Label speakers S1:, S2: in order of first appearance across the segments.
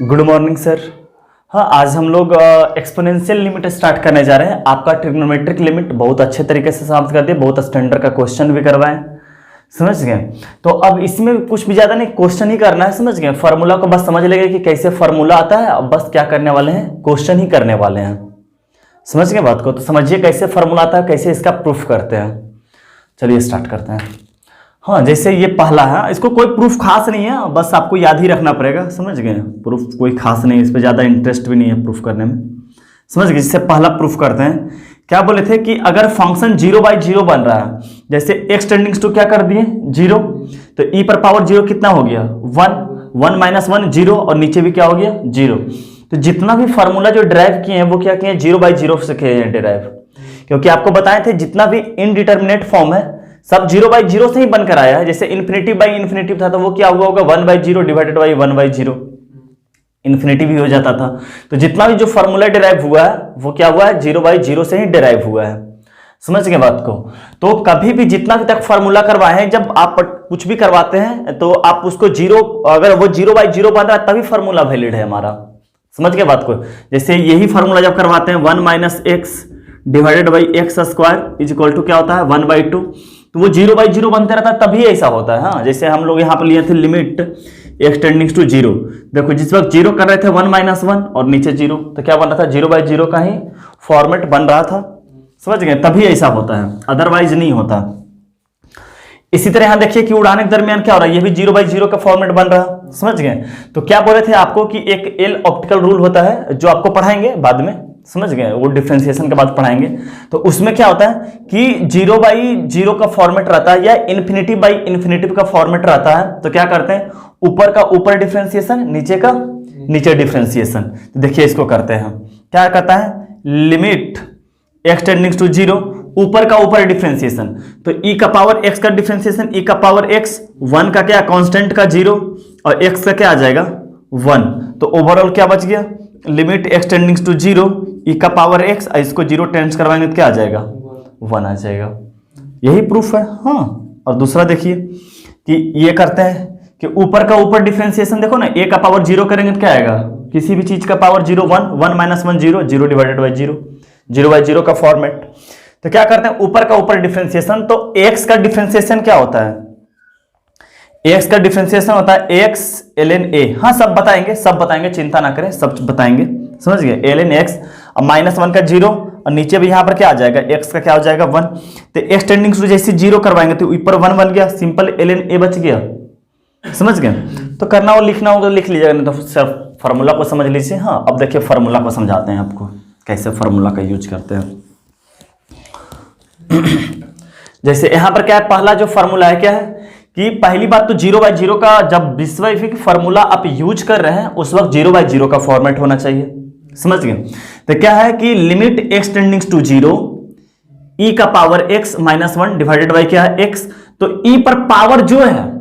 S1: Good morning sir. हाँ, आज हम लोग एक्सपोनेंशियल लिमिट स्टार्ट करने जा रहे हैं। आपका ट्रिग्नोमेट्रिक लिमिट बहुत अच्छे तरीके से समाप्त कर दिए, बहुत स्टैंडर्ड का क्वेश्चन भी करवाएं, समझ गए। तो अब इसमें कुछ भी ज़्यादा नहीं, क्वेश्चन ही करना है, समझ गए। फार्मूला को बस समझ लेंगे कि कैसे फार्मूला आता है, अब बस क्या करने वाले हैं, क्वेश्चन ही करने वाले हैं, समझ गए बात को। तो समझिए कैसे फार्मूला आता है, कैसे इसका प्रूफ करते हैं। चलिए स्टार्ट करते हैं। हाँ, जैसे ये पहला है, इसको कोई प्रूफ खास नहीं है, बस आपको याद ही रखना पड़ेगा, समझ गए। प्रूफ कोई खास नहीं, इस पर ज़्यादा इंटरेस्ट भी नहीं है प्रूफ करने में, समझ गए। जिससे पहला प्रूफ करते हैं, क्या बोले थे कि अगर फंक्शन 0/0 बन रहा है, जैसे x टेंडिंग्स टू क्या कर दिए 0, तो e पर पावर 0 कितना हो गया 1 - 1 0, और नीचे भी क्या हो गया 0। तो जितना भी फार्मूला जो ड्राइव किए हैं वो क्या किए हैं 0/0 से किए हैं ड्राइव, क्योंकि आपको बताए थे जितना भी इनडिटर्मिनेट फॉर्म है सब 0/0 से ही बनकर आया है। जैसे इन्फिनिटिव बाई इन्फिनिटिव था तो वो क्या हुआ होगा 1/0 डिवाइडेड बाई 1/0, इन्फिनिटी भी हो जाता था। तो जितना भी जो फॉर्मूला डिराइव हुआ है वो क्या हुआ है 0/0 से ही डिराइव हुआ है, समझ गए बात को। तो कभी भी जितना भी तक फॉर्मूला करवाए हैं, जब आप कुछ भी करवाते हैं तो आप उसको 0, अगर वो 0/0 बन रहा है तभी फॉर्मूला वैलिड है हमारा, समझ गए बात को। जैसे यही फॉर्मूला जब करवाते हैं 1 - x divided by x square is equal to क्या होता है 1/2, तो वो 0/0 बनते रहता है, तभी ऐसा होता है। हाँ, जैसे हम लोग यहाँ पर लिए थे लिमिट x टेंडिंग्स टू 0, देखो जिस वक्त 0 कर रहे थे 1 - 1 और नीचे 0, तो क्या बन रहा था 0/0 का ही फॉर्मेट बन रहा था, समझ गए, तभी ऐसा होता है, अदरवाइज नहीं होता। इसी तरह यहां देखिए कि उड़ाने के दरमियान क्या हो रहा है, ये भी 0/0 का फॉर्मेट बन रहा है, समझ गए। तो क्या बोले थे आपको कि एक एल ऑप्टिकल रूल होता है जो आपको पढ़ाएंगे बाद में, समझ गए, वो डिफरेंशिएशन के बाद पढ़ाएंगे। तो उसमें क्या होता है कि 0/0 का फॉर्मेट रहता है या इन्फिनिटिव बाई इन्फिनिटिव का फॉर्मेट रहता है, तो क्या करते हैं ऊपर का ऊपर डिफरेंशिएशन, नीचे का नीचे डिफरेंशिएशन। तो देखिए इसको करते हैं, क्या कहता है लिमिट x टेंडिंग्स टू 0, ऊपर का ऊपर डिफरेंशिएशन, तो e का पावर x का डिफरेंशिएशन, e का पावर x 1 का क्या कांस्टेंट का 0 और x का क्या आ जाएगा 1, तो ओवरऑल क्या बच गया limit x tendings to 0 e का पावर x, इसको 0 टेंस करवाएंगे तो क्या आ जाएगा 1 आ जाएगा। यही प्रूफ है। हाँ, और दूसरा देखिए कि ये करते हैं कि ऊपर का ऊपर डिफरेंशिएशन, देखो ना a का पावर 0 करेंगे तो क्या आएगा, किसी भी चीज का पावर 0 1 1 - 1 0 0 डिवाइडेड बाई 0, 0/0 का फॉर्मेट। तो क्या करते हैं ऊपर का ऊपर डिफरेंशिएशन, तो x का डिफरेंशिएशन क्या होता है, x का डिफरेंशिएशन होता है x ln a। हाँ, सब बताएंगे, चिंता ना करें, सब बताएंगे, समझ गए। ln x अब -1 का 0 और नीचे भी यहां पर क्या आ जाएगा x का क्या हो जाएगा 1, तो x टेंडिंग्स टू जैसे 0 करवाएंगे तो ऊपर 1 बन गया, सिंपल ln a बच गया, समझ गए। तो करना हो लिखना होगा तो लिख लीजिएगा, नहीं तो सिर्फ फार्मूला को समझ लीजिए। हाँ, अब देखिए फार्मूला को समझाते हैं आपको कैसे फार्मूला का यूज करते हैं। जैसे यहां पर क्या है, पहला जो फार्मूला है क्या है कि पहली बात तो 0/0 का जब विश्वव्यापी फार्मूला आप यूज कर रहे हैं उस वक्त 0/0 का फॉर्मेट होना चाहिए, समझ गए। तो क्या है कि limit x tendings to 0 e का पावर x -1 डिवाइडेड बाई क्या है x, तो e पर पावर जो है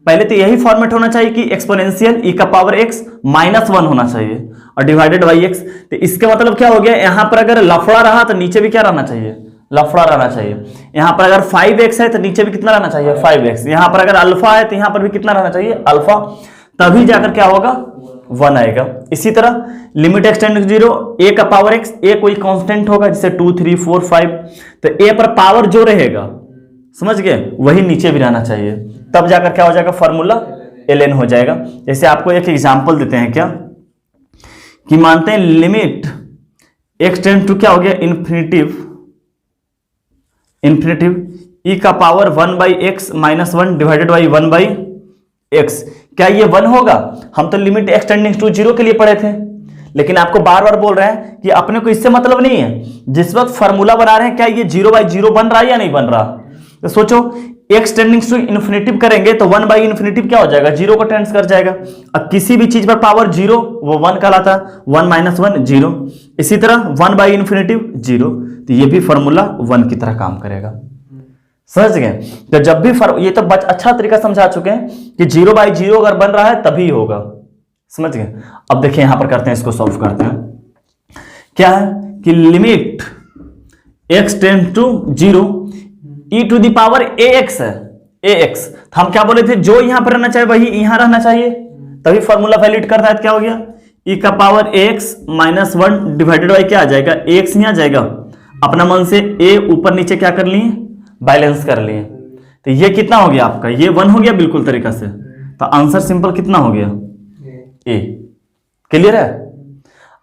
S1: पहले तो यही फॉर्मेट होना चाहिए कि एक्सपोनेंशियल e का पावर x -1 होना चाहिए और डिवाइडेड बाई x। तो इसका मतलब क्या हो गया, यहां पर अगर लफड़ा रहा तो नीचे भी क्या रहना चाहिए, लफड़ा रहना चाहिए। यहां पर अगर 5x है तो नीचे भी कितना रहना चाहिए 5x। यहां पर अगर अल्फा है तो यहां पर भी कितना रहना चाहिए अल्फा, तभी जाकर क्या होगा 1 आएगा। इसी तरह limit x tendings to 0 a का पावर x, a कोई कांस्टेंट होगा जैसे 2 3 4 5, तो a पर पावर जो रहेगा, समझ गए, वही नीचे भी रहना चाहिए, तब जाकर क्या हो जाएगा फॉर्मूला ln हो जाएगा। जैसे आपको एक एग्जांपल देते हैं क्या कि मानते हैं लिमिट x टेंड टू क्या हो गया इन्फिनिटिव e का power 1/x -1 divided by 1/x, क्या ये 1 होगा। हम तो लिमिट x टेंडिंग्स टू 0 के लिए पढ़े थे, लेकिन आपको बार बार बोल रहे हैं कि अपने को इससे मतलब नहीं है, जिस वक्त फार्मूला बना रहे हैं क्या ये 0/0 बन रहा है या नहीं बन रहा। तो सोचो x टेंडिंग्स टू इन्फिनिटिव करेंगे तो 1/∞ क्या हो जाएगा 0 को टेंस कर जाएगा। अब किसी भी चीज पर पावर 0 वो 1 कहलाता है, 1 - 1 0, इसी तरह 1/∞ 0, तो ये भी फॉर्मूला 1 की तरह काम करेगा, समझ गए। तो जब भी ये तो अच्छा तरीका समझा चुके हैं कि 0/0 अगर बन रहा है तभी होगा, समझ गए। अब देखिए यहां पर करते हैं, इसको सॉल्व करते हैं। क्या है कि limit x tend to 0 e to the power ax है, ax, तो हम क्या बोले थे जो यहां पर रहना चाहिए वही यहां रहना चाहिए, तभी फॉर्मूला वैलिड करता है। क्या हो गया ई का power x minus 1 divided by क्या आ जाएगा, एक्स ही आ जाएगा। अपना मन से ए ऊपर नीचे क्या कर लिए, बैलेंस कर लिए। तो ये कितना हो गया आपका, ये 1 हो गया बिल्कुल तरीका से। तो आंसर सिंपल कितना हो गया, ए। क्लियर है।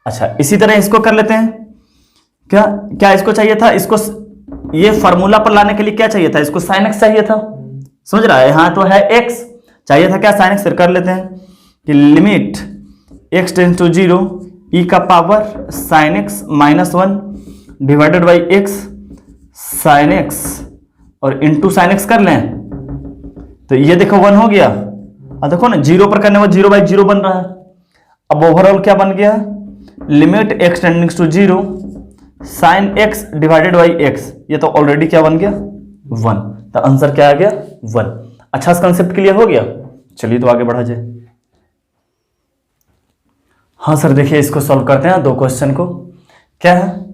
S1: अच्छा इसी तरह इसको कर लेते हैं। क्या क्या इसको चाहिए था, इसको ये फॉर्मूला पर लाने के लिए क्या चाहिए था, इसको साइन एक्स चाहिए था। समझ रहा है, यहां तो है एक्स, चाहिए था क्या, साइन एक्स। फिर कर लेते हैं कि लिमिट एक्स टेंस टू 0 ई का power sine x minus 1 divided by x sine x और इंटू साइन एक्स कर लें। तो ये देखो 1 हो गया। अब देखो ना 0 पर करने में 0/0 बन रहा है। अब ओवरऑल क्या बन गया, limit x tendings to 0 sine x divided by x, ये तो ऑलरेडी क्या बन गया 1। तो आंसर क्या आ गया 1। अच्छा कंसेप्ट क्लियर हो गया। चलिए तो आगे बढ़ा जाए। हाँ सर देखिए इसको सॉल्व करते हैं, दो क्वेश्चन को। क्या है,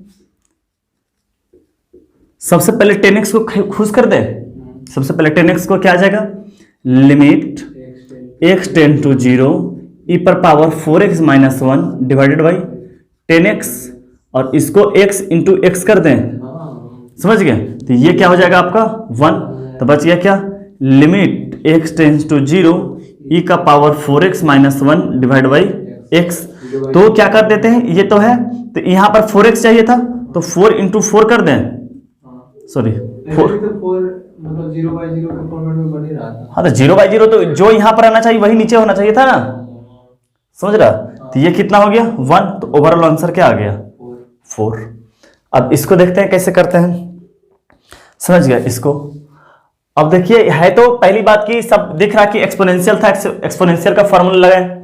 S1: सबसे पहले 10x को खुश कर दे। सबसे पहले 10x को क्या आ जाएगा, लिमिट x टेंड टू 0 ई पर power 4x minus 1 divided by 10x और इसको x इंटू एक्स कर दें। समझ गए। तो ये क्या हो जाएगा आपका 1। तो बच गया क्या, लिमिट x टेंस टू 0 ई का power 4x minus 1 divide by x। तो क्या कर देते हैं, ये तो है, तो यहां पर 4x चाहिए था तो 4 इंटू 4 कर दें। सॉरी 4
S2: मतलब 0/0 के फॉर्मेट में बन ही रहा था।
S1: हाँ तो 0/0 तो जो यहां पर आना चाहिए वही नीचे होना चाहिए था ना। समझ रहा। तो ये कितना हो गया 1। तो ओवरऑल आंसर क्या आ गया 4। अब इसको देखते हैं कैसे करते हैं। समझ गया इसको। अब देखिए है तो पहली बात की सब दिख रहा कि एक्सपोनेंशियल था, एक्सपोनेंशियल का फॉर्मूला लगाए।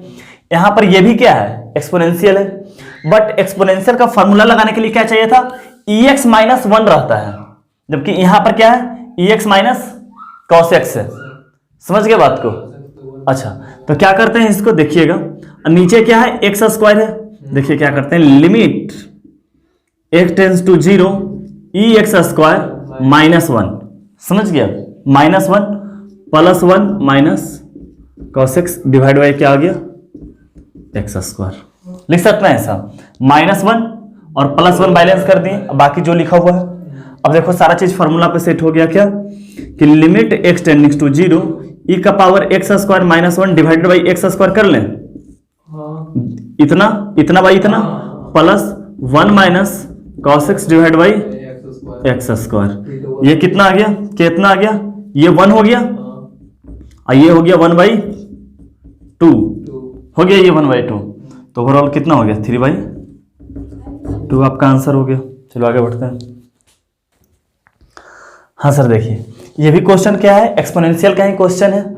S1: यहां पर ये भी क्या है एक्सपोनेंशियल है, बट एक्सपोनेंशियल का फॉर्मूला लगाने के लिए क्या चाहिए था, ex माइनस 1 रहता है, जबकि यहां पर क्या है ex माइनस cos x है। समझ गए बात को। अच्छा तो क्या करते हैं इसको देखिएगा, नीचे क्या है एक्स स्क्वायर है। देखिए क्या करते हैं, limit x tends to 0 e x square minus 1। समझ गया, minus 1 plus 1 minus cos x divide by क्या आ गया एक्स स्क्वायर। लिख सकते हैं ऐसा, -1 और +1 बैलेंस कर दिए, बाकी जो लिखा हुआ है। अब देखो सारा चीज फॉर्मूला पे सेट हो गया क्या, कि लिमिट x टेंडिंग्स टू 0 ई का power x square minus 1 divided by x square कर लें। इतना इतना बाई इतना plus 1 minus cos x divide by x square. ये कितना आ गया, कितना आ गया, ये 1 हो गया और ये हो गया 1/2 हो गया, ये 1/2। तो ओवरऑल कितना हो गया 3/2 आपका आंसर हो गया। चलो आगे बढ़ते हैं। हाँ सर देखिए ये भी क्वेश्चन क्या है, एक्सपोनेंशियल का ही क्वेश्चन है,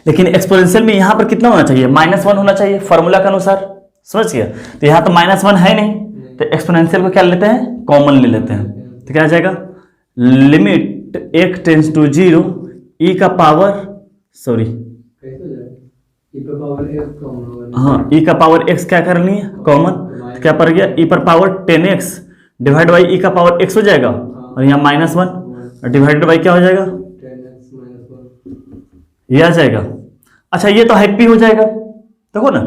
S1: लेकिन एक्सपोनेंशियल में यहां पर कितना होना चाहिए, -1 होना चाहिए फॉर्मूला के अनुसार। समझ गया। तो यहां तो -1 है नहीं, तो एक्सपोनेंशियल को क्या लेते हैं, कॉमन ले लेते हैं। तो क्या आ जाएगा, लिमिट x टेंस टू 0 ई का पावर हाँ ई का पावर x क्या करनी है कॉमन, तो क्या पड़ गया ई पर power 10x divide by E का पावर x हो जाएगा और यहाँ -1 डिवाइडेड बाई क्या हो जाएगा
S2: 10x -1
S1: ये आ जाएगा। अच्छा ये तो हैप्पी हो जाएगा। देखो ना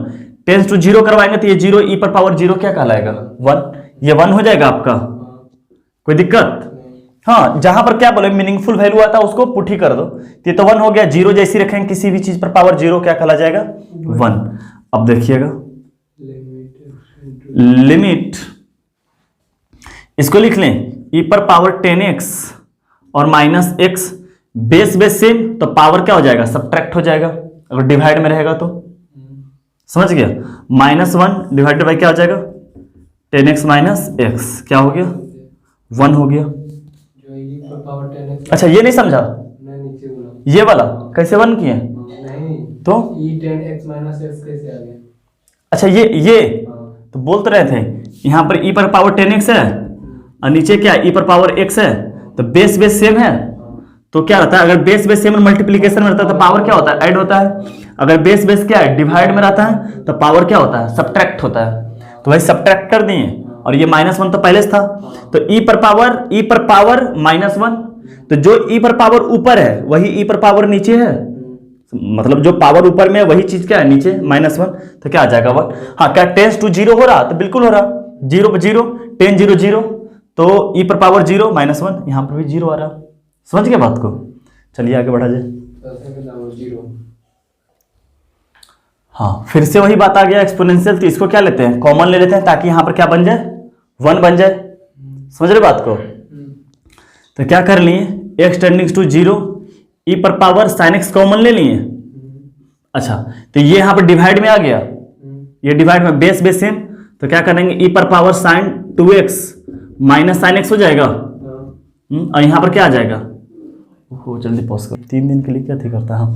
S1: टेंस टू 0 करवाएंगे तो ये 0 ई पर पावर 0 क्या कहलाएगा 1, ये 1 हो जाएगा आपका। कोई दिक्कत, हाँ जहां पर क्या बोले मीनिंगफुल वैल्यू आता है उसको पुट ही कर दो। ये तो 1 हो गया, 0 जैसी रखेंगे किसी भी चीज पर पावर 0 क्या कहला जाएगा 1। अब देखिएगा लिमिट इसको लिख लें ई पर पावर 10x और -x बेस बेस सेम, तो पावर क्या हो जाएगा सब्ट्रैक्ट हो जाएगा अगर डिवाइड में रहेगा तो। समझ गया, -1 डिवाइडेड बाई क्या हो जाएगा 10x -x क्या हो गया 1 हो गया। अच्छा ये नहीं समझा, ये वाला कैसे 1 किए तो
S2: e10x -x कैसे आ गया।
S1: अच्छा ये तो बोलते रहे थे यहाँ पर e पर पावर 10x है और नीचे क्या e पर पावर x है, तो बेस बेस सेम है तो क्या रहता है, अगर बेस बेस सेम मल्टीप्लिकेशन में रहता है तो पावर क्या होता है ऐड होता है, अगर बेस बेस क्या है डिवाइड में रहता है तो पावर क्या होता है सब्ट्रैक्ट होता है। तो वही सब्ट्रैक्ट कर दिए और ये -1 तो पहले से था, तो e पर पावर -1, तो जो e पर पावर ऊपर है वही e पर पावर नीचे है। मतलब जो पावर ऊपर में है वही चीज क्या है नीचे -1, तो क्या आ जाएगा 1। हाँ, क्या टेंस टू 0 हो रहा? तो बिल्कुल हो रहा, 0 पर 0, 10 0 0, तो e पर पावर 0 -1, यहाँ पर भी 0 आ रहा। समझ गए बात को? चलिए आगे बढ़ा जाए।
S2: 0।
S1: हाँ, फिर से वही बात आ गया एक्सपोनेंशियल, तो इसको क्या लेते हैं, कॉमन ले लेते हैं, ताकि यहाँ पर क्या बन जाए, 1 बन जाए। समझ रहे बात को? तो क्या कर लिए, x टेंडिंग्स टू 0, e पर पावर sin x कॉमन ले लिए। अच्छा, तो ये यहाँ पर डिवाइड में आ गया, ये डिवाइड में बेस सेम, तो क्या करेंगे, e पर power sin 2x minus sin x हो जाएगा। और यहाँ पर क्या आ जाएगा, ओहो जल्दी पॉज कर, 3 दिन के लिए क्या थी करता। हाँ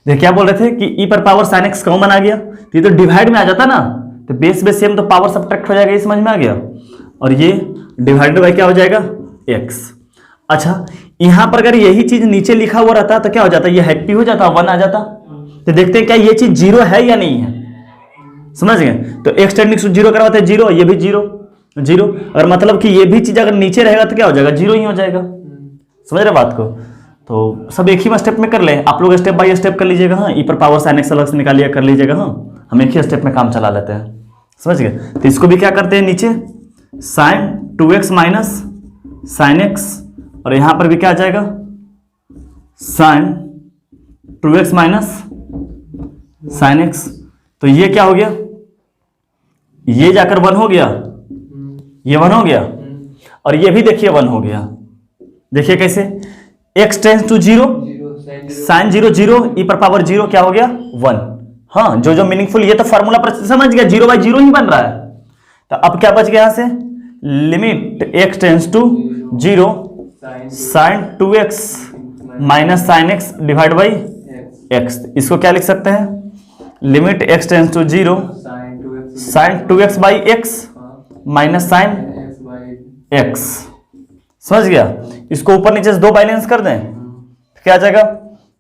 S1: देखिए, क्या बोल रहे थे कि e पर पावर sin x कॉमन आ गया, तो ये तो डिवाइड में आ जाता ना, तो बेस सेम, तो पावर सब्ट्रैक्ट हो जाएगा, ये समझ में आ गया। और ये डिवाइडेड बाय क्या हो जाएगा, x। अच्छा, यहां पर अगर यही चीज नीचे लिखा हुआ रहता तो क्या हो जाता, ये हैप्पी हो जाता, 1 आ जाता। तो देखते हैं क्या ये चीज 0 है या नहीं है, समझ गए? तो x टेंडिंग टू 0 करवाते हैं 0, ये भी 0 0, और मतलब कि ये भी चीज अगर नीचे रहेगा तो क्या हो जाएगा, 0 ही हो जाएगा। समझ रहे बात को? तो सब एक ही स्टेप में कर ले, आप लोग स्टेप बाय स्टेप कर लीजिएगा। हाँ, e पर पावर sin x अलग से निकालिए, कर लीजिएगा। हाँ, हम एक ही स्टेप में काम चला लेते हैं, समझ गए? तो इसको भी क्या करते हैं, नीचे sin 2x minus sin x, और यहां पर भी क्या आ जाएगा, sin 2x minus sin x। तो ये क्या हो गया, ये जाकर 1 हो गया, ये 1 हो गया, और ये भी देखिए 1 हो गया। देखिए कैसे, x tends to 0, sin 0 0, e पर पावर 0 क्या हो गया, 1। हाँ, जो मीनिंगफुल, ये तो फॉर्मूला पर समझ गया, 0/0 ही बन रहा है। तो अब क्या बच गया यहां से, limit x tends to 0 sin 2x minus sin x divide by x। इसको क्या लिख सकते हैं, limit x tends to 0 sin 2x by x minus sin x। समझ गया? इसको ऊपर नीचे से 2 बैलेंस कर दें, तो क्या आ जाएगा,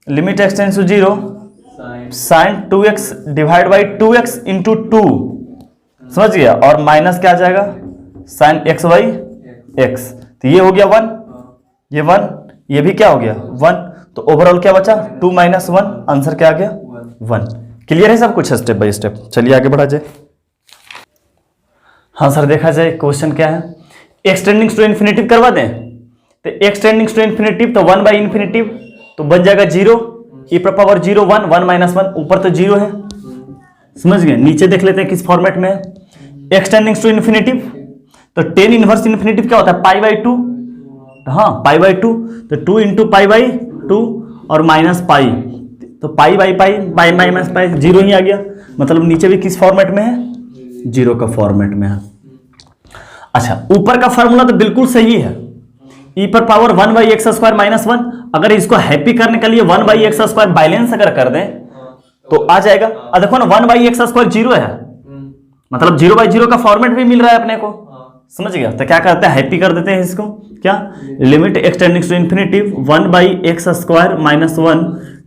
S1: limit x tends to 0 sin 2x divide by 2x into 2। समझ गया? और माइनस क्या आ जाएगा, sin x बाई x। तो ये हो गया 1, ये 1, ये भी क्या हो गया 1, तो ओवरऑल क्या बचा, 2 - 1, आंसर क्या आ गया 1। क्लियर है सब कुछ स्टेप बाय स्टेप? चलिए आगे बढ़ा जाए। हाँ सर, देखा जाए क्वेश्चन क्या है, x टेंडिंग टू इन्फिनिटिव करवा दें, तो x टेंडिंग टू इन्फिनिटिव, तो 1/∞, तो बन जाएगा 0, e पर पावर 0 1 1 - 1, ऊपर तो 0 है। समझ गए? नीचे देख लेते हैं किस फॉर्मेट में है, x टेंडिंग टू इन्फिनिटिव, तो tan इनवर्स इन्फिनिटिव क्या होता है, π/2। हाँ, π/2, तो 2 इंटू π/2 और माइनस पाई, तो पाई माइनस पाई 0 ही आ गया। मतलब नीचे भी किस फॉर्मेट में है, 0 का फॉर्मेट में है। अच्छा, ऊपर का फॉर्मूला तो बिल्कुल सही है, e पर पावर 1/x² -1। अगर इसको हैप्पी करने के लिए 1/x² बैलेंस अगर कर दें तो आ जाएगा। अब देखो ना, 1/x² 0 है, मतलब 0/0 का फॉर्मेट भी मिल रहा है अपने को। समझ गया? तो क्या करते हैं, हैप्पी कर देते हैं इसको। क्या, limit x tending to infinitive 1/x² -1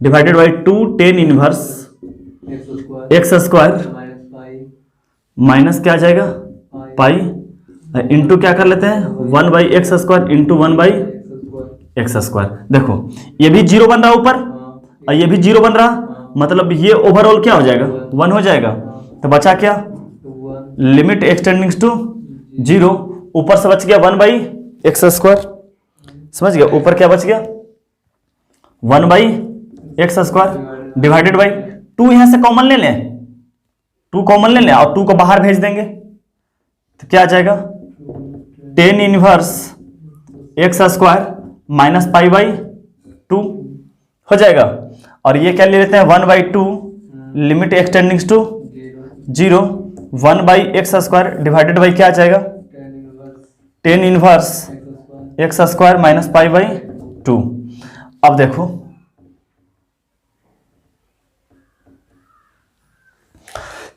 S1: divided by 2 tan inverse x² minus क्या आ जाएगा, पाई, इंटू क्या कर लेते हैं, 1/x² इंटू 1/x²। देखो ये भी 0 बन रहा ऊपर और ये भी 0 बन रहा, मतलब ये ओवरऑल क्या हो जाएगा, 1 हो जाएगा। तो बचा क्या, लिमिट x टेंडिंग टू 0, ऊपर से बच गया 1/x²। समझ गया? ऊपर क्या बच गया, 1/x² डिवाइडेड बाई 2, यहां से कॉमन ले लें, 2 कॉमन ले लें और 2 को बाहर भेज देंगे, तो क्या आ जाएगा, tan इनवर्स x² माइनस π/2 हो जाएगा। और ये क्या ले लेते हैं, 1/2 limit x tending to 0 1/x² divided by क्या आ जाएगा, tan इनवर्स x² माइनस π/2। अब देखो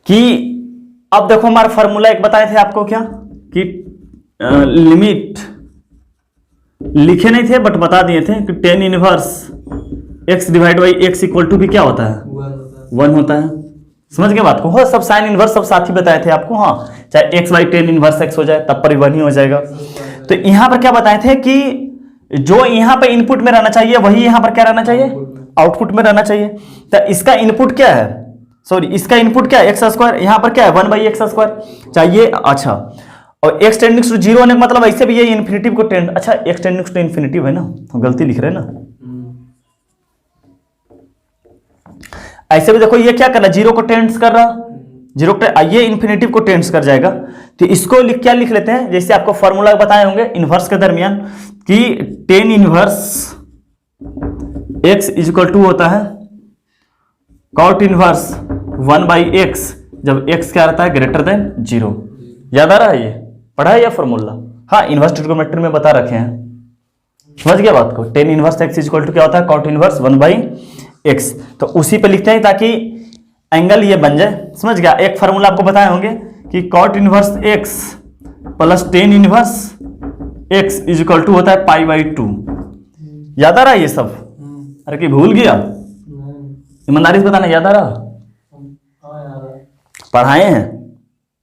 S1: कि अब देखो हमारा फॉर्मूला एक बताए थे आपको क्या, कि लिमिट लिखे नहीं थे बट बता दिए थे कि tan inverse x divide by x equal to भी क्या होता है, 1 होता है। समझ गए बात को? हो, सब साइन इनवर्स सब साथ ही बताए थे आपको। हाँ, चाहे x by tan inverse x हो जाए तब पर 1 ही हो जाएगा। तो यहां पर क्या बताए थे कि जो यहां पर इनपुट में रहना चाहिए वही यहां पर क्या रहना चाहिए, आउटपुट में रहना चाहिए। तो इसका इनपुट क्या है, सॉरी इसका इनपुट क्या है एक्स स्क्वायर, यहाँ पर क्या है 1/x² चाहिए। अच्छा, और x टेंडिंग टू 0 होने का मतलब ऐसे भी ये इन्फिनिटिव को टेंड, अच्छा x टेंडिंग टू इन्फिनिटिव है ना, हम गलती लिख रहे हैं ना। ऐसे भी देखो ये क्या कर रहा है, 0 को टेंड्स कर रहा, 0 को ये इन्फिनिटिव को टेंड्स कर जाएगा। तो इसको क्या लिख लेते हैं, जैसे आपको फॉर्मूला बताए होंगे इनवर्स के दरमियान कि tan inverse x equal to होता है cot इनवर्स 1/x जब x क्या रहता है ग्रेटर देन 0। याद आ रहा है, ये पढ़ा है यह फॉर्मूला, हाँ इनवर्स ट्रिग्नोमेट्री में बता रखे हैं, समझ गया बात को। tan inverse x equal to क्या होता है cot इनवर्स 1/x, तो उसी पे लिखते हैं ताकि एंगल ये बन जाए, समझ गया। एक फार्मूला आपको बताए होंगे कि cot inverse x plus tan inverse x equal to होता है π/2। याद आ रहा है ये सब, अरे कि भूल गया, ईमानदारी से बताना, याद आ रहा, पढ़ाए हैं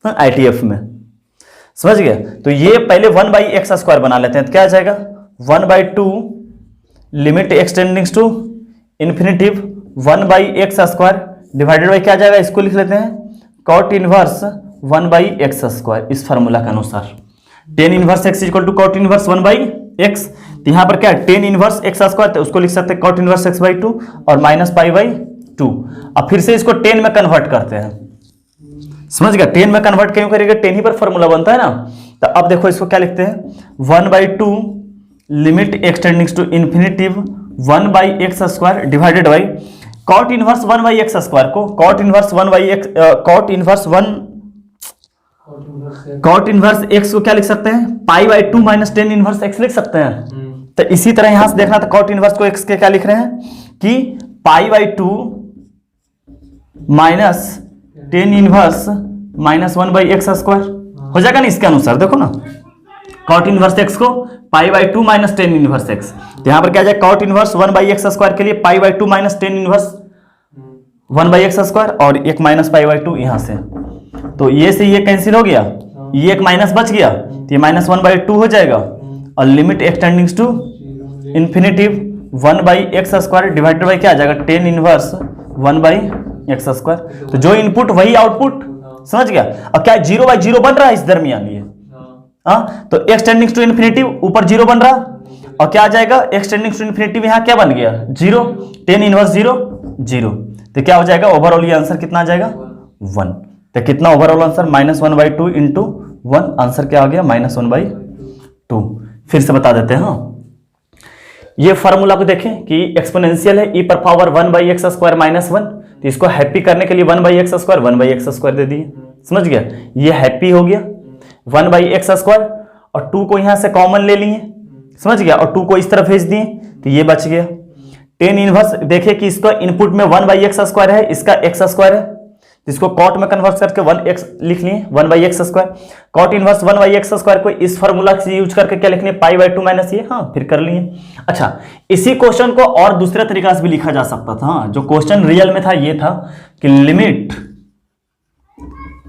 S1: ITF में, समझ गए। तो ये पहले 1/x² बना लेते हैं, तो क्या आ जाएगा 1/2 limit x tendings to infinitive 1/x² divided by क्या आ जाएगा, इसको लिख लेते हैं cot इनवर्स 1/x²। इस फार्मूला के अनुसार tan inverse x equal to cot inverse 1/x, तो यहाँ पर क्या है tan इनवर्स x², तो उसको लिख सकते हैं cot इनवर्स x/2 और माइनस π/2। अब फिर से इसको tan में कन्वर्ट करते हैं, समझ गया। tan में कन्वर्ट क्यों करेंगे, tan ही पर फॉर्मूला बनता है ना। तो अब देखो इसको क्या लिखते हैं 1/2 limit x tendings to infinitive 1/x² divided by cot inverse 1/x² को cot इनवर्स x को क्या लिख सकते हैं π/2 माइनस tan इनवर्स x लिख सकते हैं। तो इसी तरह यहां से देखना था cot इनवर्स को x के क्या लिख रहे हैं कि π/2 minus tan inverse minus 1/x² हो जाएगा ना। इसके अनुसार देखो ना cot इनवर्स x को π/2 माइनस tan इनवर्स x, तो यहां पर क्या जाए cot इनवर्स 1/x² के लिए π/2 माइनस tan इनवर्स 1/x² और एक माइनस π/2 यहां से, तो ये से ये कैंसिल हो गया, ये एक माइनस बच गया, तो ये माइनस 1/2 हो जाएगा और limit x tendings to infinitive 1/x² divided by क्या आ जाएगा tan इनवर्स 1/x²। तो जो इनपुट वही आउटपुट, समझ गया। अब क्या 0/0 बन रहा है इस दरमियान ये, हाँ तो x टेंडिंग्स टू इन्फिनिटिव ऊपर 0 बन रहा और क्या आ जाएगा x टेंडिंग्स टू इन्फिनिटिव यहाँ क्या बन गया 0, tan इनवर्स 0, तो क्या हो जाएगा ओवरऑल ये आंसर कितना आ जाएगा 1। तो कितना ओवरऑल आंसर -1/2 इंटू 1, आंसर क्या आ गया -1/2। फिर से बता देते हैं, हाँ ये फॉर्मूला को देखें कि एक्सपोनेंशियल है e पर पावर 1/x² -1, तो इसको हैप्पी करने के लिए 1/x² दे दिए, समझ गया। ये हैप्पी हो गया 1/x² और 2 को यहां से कॉमन ले लिए, समझ गया, और 2 को इस तरफ भेज दिए तो ये बच गया। tan इनवर्स देखिए कि इसका इनपुट में 1/x² है, इसका x² है, तो इसको cot में कन्वर्ट करके 1x लिख लिए 1/x²। cot इनवर्स 1/x² को इस फार्मूला से यूज करके क्या लिखने π/2 माइनस ये, हाँ फिर कर लिए। अच्छा इसी क्वेश्चन को और दूसरे तरीका से भी लिखा जा सकता था, हाँ जो क्वेश्चन रियल में था ये था कि limit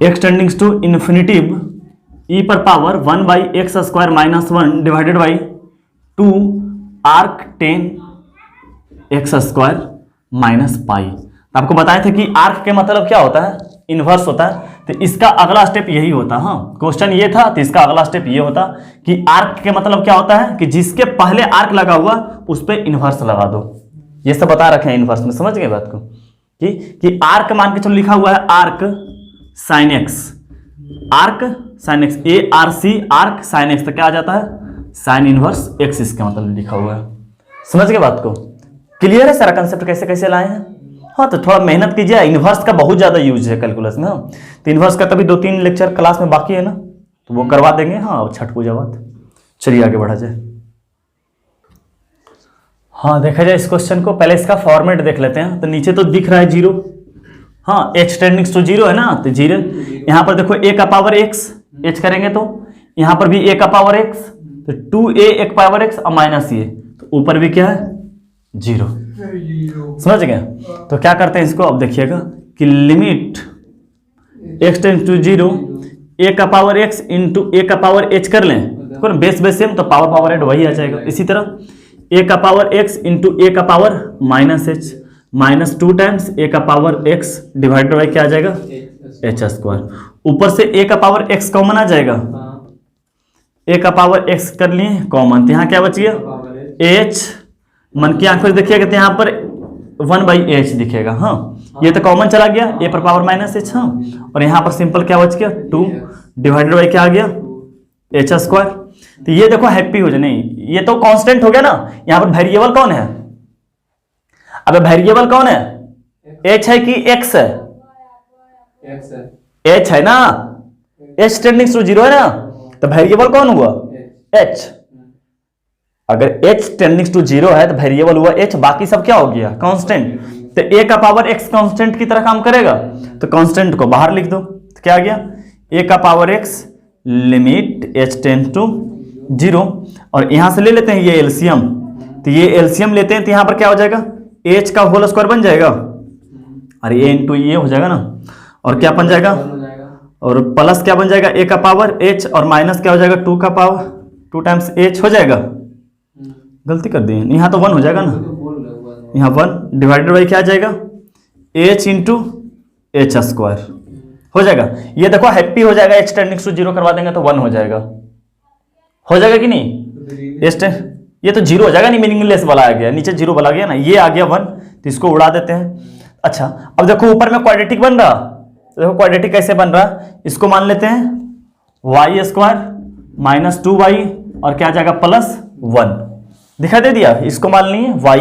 S1: x tendings to infinity e पर power 1/x² -1 divided by 2 arc tan x² minus pi. आपको बताए थे कि आर्क के मतलब क्या होता है इनवर्स होता है, तो इसका अगला स्टेप यही होता है। हाँ क्वेश्चन ये था तो इसका अगला स्टेप ये होता कि आर्क के मतलब क्या होता है कि जिसके पहले आर्क लगा हुआ उस पर इनवर्स लगा दो, ये सब बता रखे हैं इनवर्स में, समझ गए बात को कि आर्क मान के चलो लिखा हुआ है arc sine x, arc sine x ARC arc sine x, तो क्या आ जाता है साइन इनवर्स एक्स, इसका मतलब लिखा हुआ है, समझ गए बात को। क्लियर है सारा कंसेप्ट कैसे कैसे लाए हैं। हाँ तो थोड़ा मेहनत कीजिए, इनवर्स का बहुत ज्यादा यूज है कैलकुलस में, हाँ तो इनवर्स का तभी 2-3 लेक्चर क्लास में बाकी है ना, तो वो करवा देंगे, हाँ छठ पूजा बाद। चलिए आगे बढ़ा जाए। हाँ देखा जाए इस क्वेश्चन को, पहले इसका फॉर्मेट देख लेते हैं। तो नीचे तो दिख रहा है 0, हाँ h टेंडिंग्स टू 0 है ना, तो 0 यहाँ पर देखो a का पावर x h करेंगे तो यहाँ पर भी a का पावर x, तो 2a एक पावर x और माइनस ये, तो ऊपर भी क्या है 0, समझ गए। तो क्या करते हैं इसको, अब देखिएगा कि limit x tends to 0 a का पावर x इंटू a का पावर h कर लें, देखो बेस सेम, तो पावर ऐड वही आ जाएगा। इसी तरह a का पावर x इंटू a का power minus h, minus 2 times a का पावर एक्स डिवाइडेड बाई क्या आ जाएगा, एच स्क्वायर। ऊपर से ए का पावर एक्स कॉमन आ जाएगा, ए का पावर एक्स कर लिए कॉमन, तो यहाँ क्या बच गया, एच। मन की आंखों से देखिएगा तो यहाँ पर 1/h दिखेगा। हाँ, ये तो कॉमन चला गया, ए पर पावर माइनस एच। हाँ, और यहाँ पर सिंपल क्या बच गया, 2 डिवाइडेड बाई क्या आ गया, एच स्क्वायर। तो ये देखो हैप्पी हो जाए, नहीं ये तो कांस्टेंट हो गया ना। यहाँ पर वेरिएबल कौन है, अबे वेरिएबल कौन है, एच है कि एक्स है, एच है ना, एच टेंडिंग टू 0 है ना, तो वेरिएबल कौन हुआ, एच। अगर h टेंडिंग टू 0 है तो वेरिएबल हुआ h, बाकी सब क्या हो गया, कांस्टेंट। तो a का पावर x कांस्टेंट की तरह काम करेगा, तो कांस्टेंट को बाहर लिख दो, तो क्या आ गया, a का power x limit h tend to 0। और यहां से ले लेते हैं ये एलसीएम, तो ये एलसीएम लेते हैं तो यहां पर क्या हो जाएगा, h का होल स्क्वायर बन जाएगा, अरे a इंटू ये हो जाएगा ना, और क्या बन जाएगा, और प्लस क्या बन जाएगा, a का पावर h, और माइनस क्या हो जाएगा, 2 का पावर 2 टाइम्स h हो जाएगा। गलती कर दी, यहाँ तो 1 हो जाएगा ना, यहाँ 1 डिवाइडेड बाई क्या आ जाएगा, h इंटू एच स्क्वायर हो जाएगा। ये देखो हैप्पी हो जाएगा, h टेंडिंग टू 0 करवा देंगे तो 1 हो जाएगा, हो जाएगा कि नहीं, ये तो 0 हो जाएगा, नहीं मीनिंगलेस वाला आ गया, नीचे 0 वाला गया ना, ये आ गया 1, तो इसको उड़ा देते हैं। अच्छा, अब देखो ऊपर में क्वाड्रेटिक बन रहा, तो देखो क्वाड्रेटिक कैसे बन रहा, इसको मान लेते हैं वाई स्क्वायर माइनस 2y और क्या आ जाएगा प्लस 1, दिखाई दे दिया। इसको मान लिए y,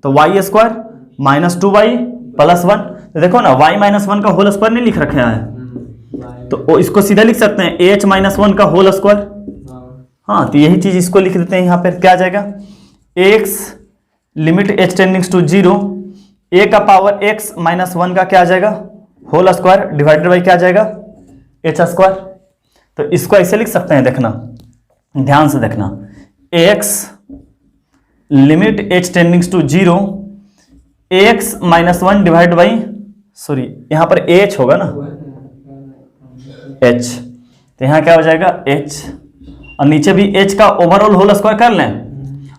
S1: तो Y square minus 2y plus 1, तो देखो ना y माइनस 1 का होल स्क्वायर नहीं लिख रखा है, तो इसको सीधा लिख सकते हैं h माइनस 1 का होल स्क्वायर। हाँ, तो यही चीज इसको लिख देते हैं, यहाँ पर क्या आ जाएगा, x limit h tending to 0, a का पावर x माइनस 1 का क्या आ जाएगा, होल स्क्वायर डिवाइडेड बाई क्या आ जाएगा, एच स्क्वायर। तो इसको ऐसे लिख सकते हैं, देखना ध्यान से देखना, x limit h tending to 0, x minus 1 divide by, sorry यहाँ पर h होगा ना, h, तो यहाँ क्या हो जाएगा h, और नीचे भी h का ओवरऑल होल स्क्वायर कर लें।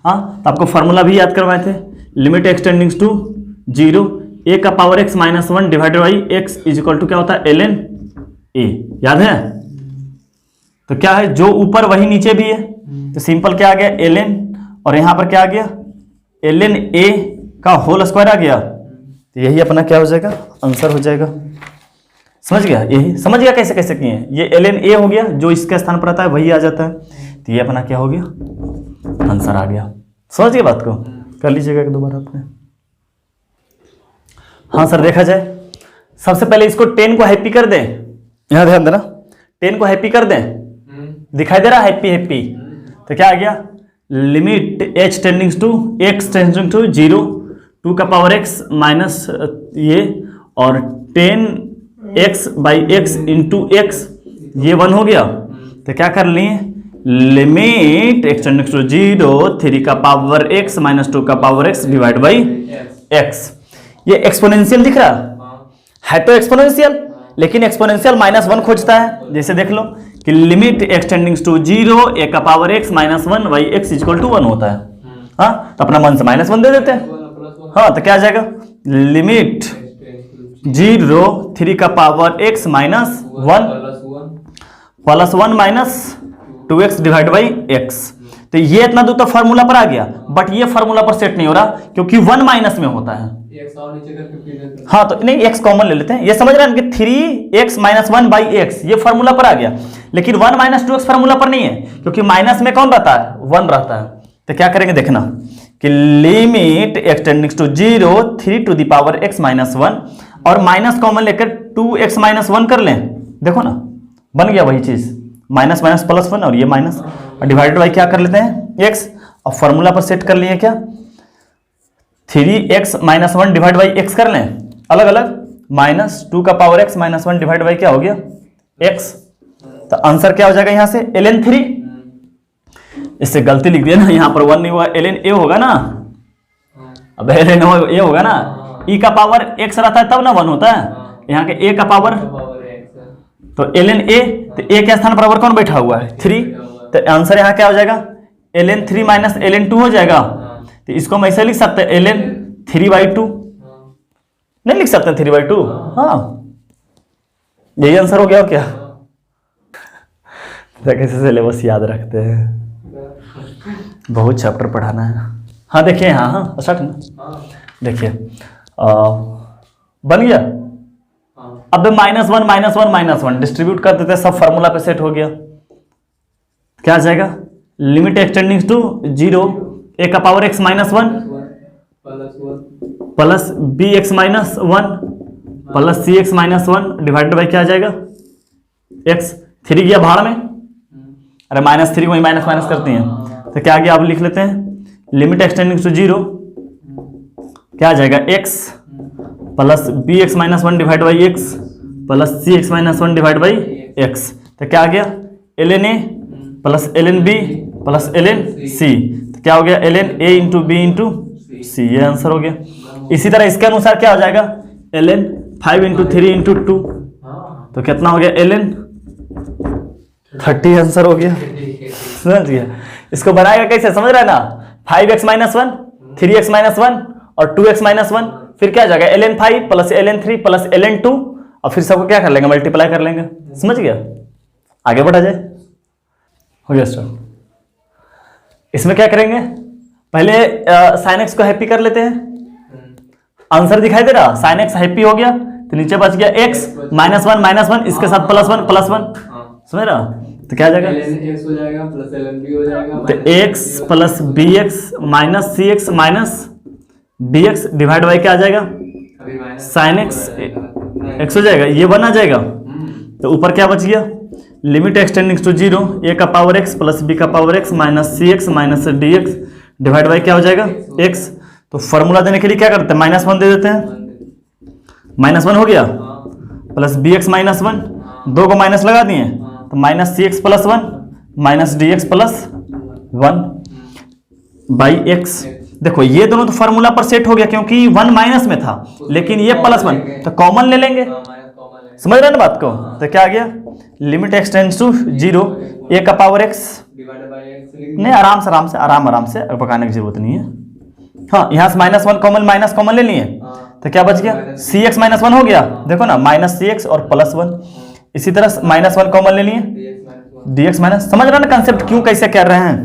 S1: हाँ, तो आपको फॉर्मूला भी याद करवाए थे, limit x tending to 0, a का power x minus 1 divided by x is equal to क्या होता है, ln a, याद है। तो क्या है, जो ऊपर वही नीचे भी है, तो सिंपल क्या आ गया, ln, और यहां पर क्या आ गया, ln a का होल स्क्वायर आ गया, तो यही अपना क्या हो जाएगा, आंसर हो जाएगा। समझ गया, यही समझ गया कैसे कैसे किए हैं, ये ln a हो गया, जो इसके स्थान पर आता है वही आ जाता है, तो ये अपना क्या हो गया, आंसर आ गया। समझ गए बात को, कर लीजिएगा एक दो बार आपने। हाँ सर, देखा जाए सबसे पहले इसको 10 को हैप्पी कर दें, यहां ध्यान देना, 10 को हैप्पी कर दें, दिखाई दे रहा हैप्पी हैप्पी, तो क्या आ गया, limit h tending to x tending to 0, 2 का पावर x माइनस ये, और 10x by x into x, ये 1 हो गया। तो क्या कर लिए, लिमिट x टेंडिंग टू 0, 3 का पावर x माइनस 2 का power x divide by x। ये एक्सपोनेंशियल दिख रहा है तो एक्सपोनेंशियल, लेकिन एक्सपोनेंशियल -1 खोजता है। जैसे देख लो कि limit x tending to 0, a का power x minus 1 by x equal to 1 होता है। हाँ, तो अपना मन से -1 दे देते हैं। हाँ, तो क्या आ जाएगा, लिमिट 0, 3 का power x minus 1 plus 1 minus 2x divide by x। तो ये इतना दूर तो फार्मूला पर आ गया, बट ये फार्मूला पर सेट नहीं हो रहा क्योंकि 1 माइनस में होता है। हाँ, तो नहीं x कॉमन ले लेते हैं, ये समझ रहे हैं कि 3x माइनस 1 बाई x ये फार्मूला पर आ गया, लेकिन 1 माइनस 2x फार्मूला पर नहीं है क्योंकि माइनस में कौन रहता है, 1 रहता है। तो क्या करेंगे, देखना कि limit x tending to 0, 3 to the power x minus 1, और माइनस कॉमन लेकर 2x माइनस 1 कर लें, देखो ना बन गया वही चीज, माइनस माइनस प्लस 1, और ये माइनस, और डिवाइडेड बाई क्या कर लेते हैं, x, और फॉर्मूला पर सेट कर लिए क्या, 3x minus 1 divide by x कर लें अलग अलग, माइनस 2 का power x minus 1 divide by क्या हो गया, x। तो आंसर क्या हो जाएगा यहाँ से, ln 3। इससे गलती लिख दिया ना, यहाँ पर 1 नहीं हुआ, ln a होगा ना, अब ln a होगा ना, e का पावर x रहता है तब ना 1 होता है, यहाँ के a का पावर, तो ln a, तो a के स्थान पर कौन बैठा हुआ है, 3, तो आंसर यहाँ क्या हो जाएगा, ln 3 माइनस ln 2 हो जाएगा। तो इसको हम ऐसे लिख सकते हैं, ln 3/2, नहीं लिख सकते 3/2? हाँ, यही आंसर हो गया क्या? कैसे सिलेबस याद रखते हैं, बहुत चैप्टर पढ़ाना है। हाँ देखिए, हाँ स्टार्ट ना। देखिए बन गया। अब -1 डिस्ट्रीब्यूट कर देते हैं, सब फार्मूला पे सेट हो गया। क्या आ जाएगा? लिमिट एक्सटेंडिंग टू 0 a का power x -1 plus bx -1 plus cx -1 divided by क्या आ जाएगा? x 3 गया भाड़ में, अरे -3 को माइनस करती हैं, तो क्या आ गया? आप लिख लेते हैं लिमिट एक्सटेंडिंग टू 0 क्या आ जाएगा? x plus bx -1 divide by x plus cx -1 divide by x, तो क्या आ गया? ln a plus ln b plus ln c, तो क्या हो गया? ln a into b into c, ये आंसर हो गया। इसी तरह इसके अनुसार क्या हो जाएगा? ln 5 इंटू 3 इंटू 2, तो कितना हो गया? ln 30 आंसर हो गया। समझ गया? इसको बनाएगा कैसे, समझ रहा है ना? 5x -1 3x -1 और 2x -1, फिर क्या आ जाएगा? ln 5 plus ln 3 plus ln 2, और फिर सबको क्या कर लेंगे? मल्टीप्लाई कर लेंगे। समझ गया? आगे बढ़ा जाए, हो गया स्टार्ट। इसमें क्या करेंगे? पहले साइन एक्स को हैप्पी कर लेते हैं। आंसर दिखाई दे रहा? साइन एक्स हैप्पी हो गया, तो नीचे बच गया x -1 इसके साथ +1 समझ रहा? तो क्या आ जाएगा?
S2: x हो जाएगा प्लस ln b हो जाएगा,
S1: तो x plus bx minus cx minus dx divide by क्या आ जाएगा? साइन एक्स x हो जाएगा, ये 1 आ जाएगा। तो ऊपर क्या बच गया? लिमिट एक्सटेंडिंग टू 0 a का पावर x प्लस b का power x minus cx minus dx divide by क्या हो जाएगा? x। तो फॉर्मूला देने के लिए क्या करते हैं? -1 दे देते हैं, -1 हो गया प्लस bx -1, 2 को माइनस लगा दिए, तो minus cx plus 1 minus dx plus 1 by x। देखो ये दोनों तो फॉर्मूला पर सेट हो गया, क्योंकि 1 माइनस में था, लेकिन ये +1 तो कॉमन ले लेंगे। समझ रहे हैं ना बात को? तो क्या आ गया? लिमिट एक्सटेंड्स टू 0 a का पावर x, नहीं आराम से पकाने की जरूरत नहीं है। हाँ, यहाँ से -1 कॉमन माइनस कॉमन ले लिए, तो क्या बच गया? cx -1 हो गया, देखो ना, -cx और +1। इसी तरह -1 कॉमन ले लिए, dx माइनस। समझ रहे हैं ना कंसेप्ट क्यों कैसे कर रहे हैं?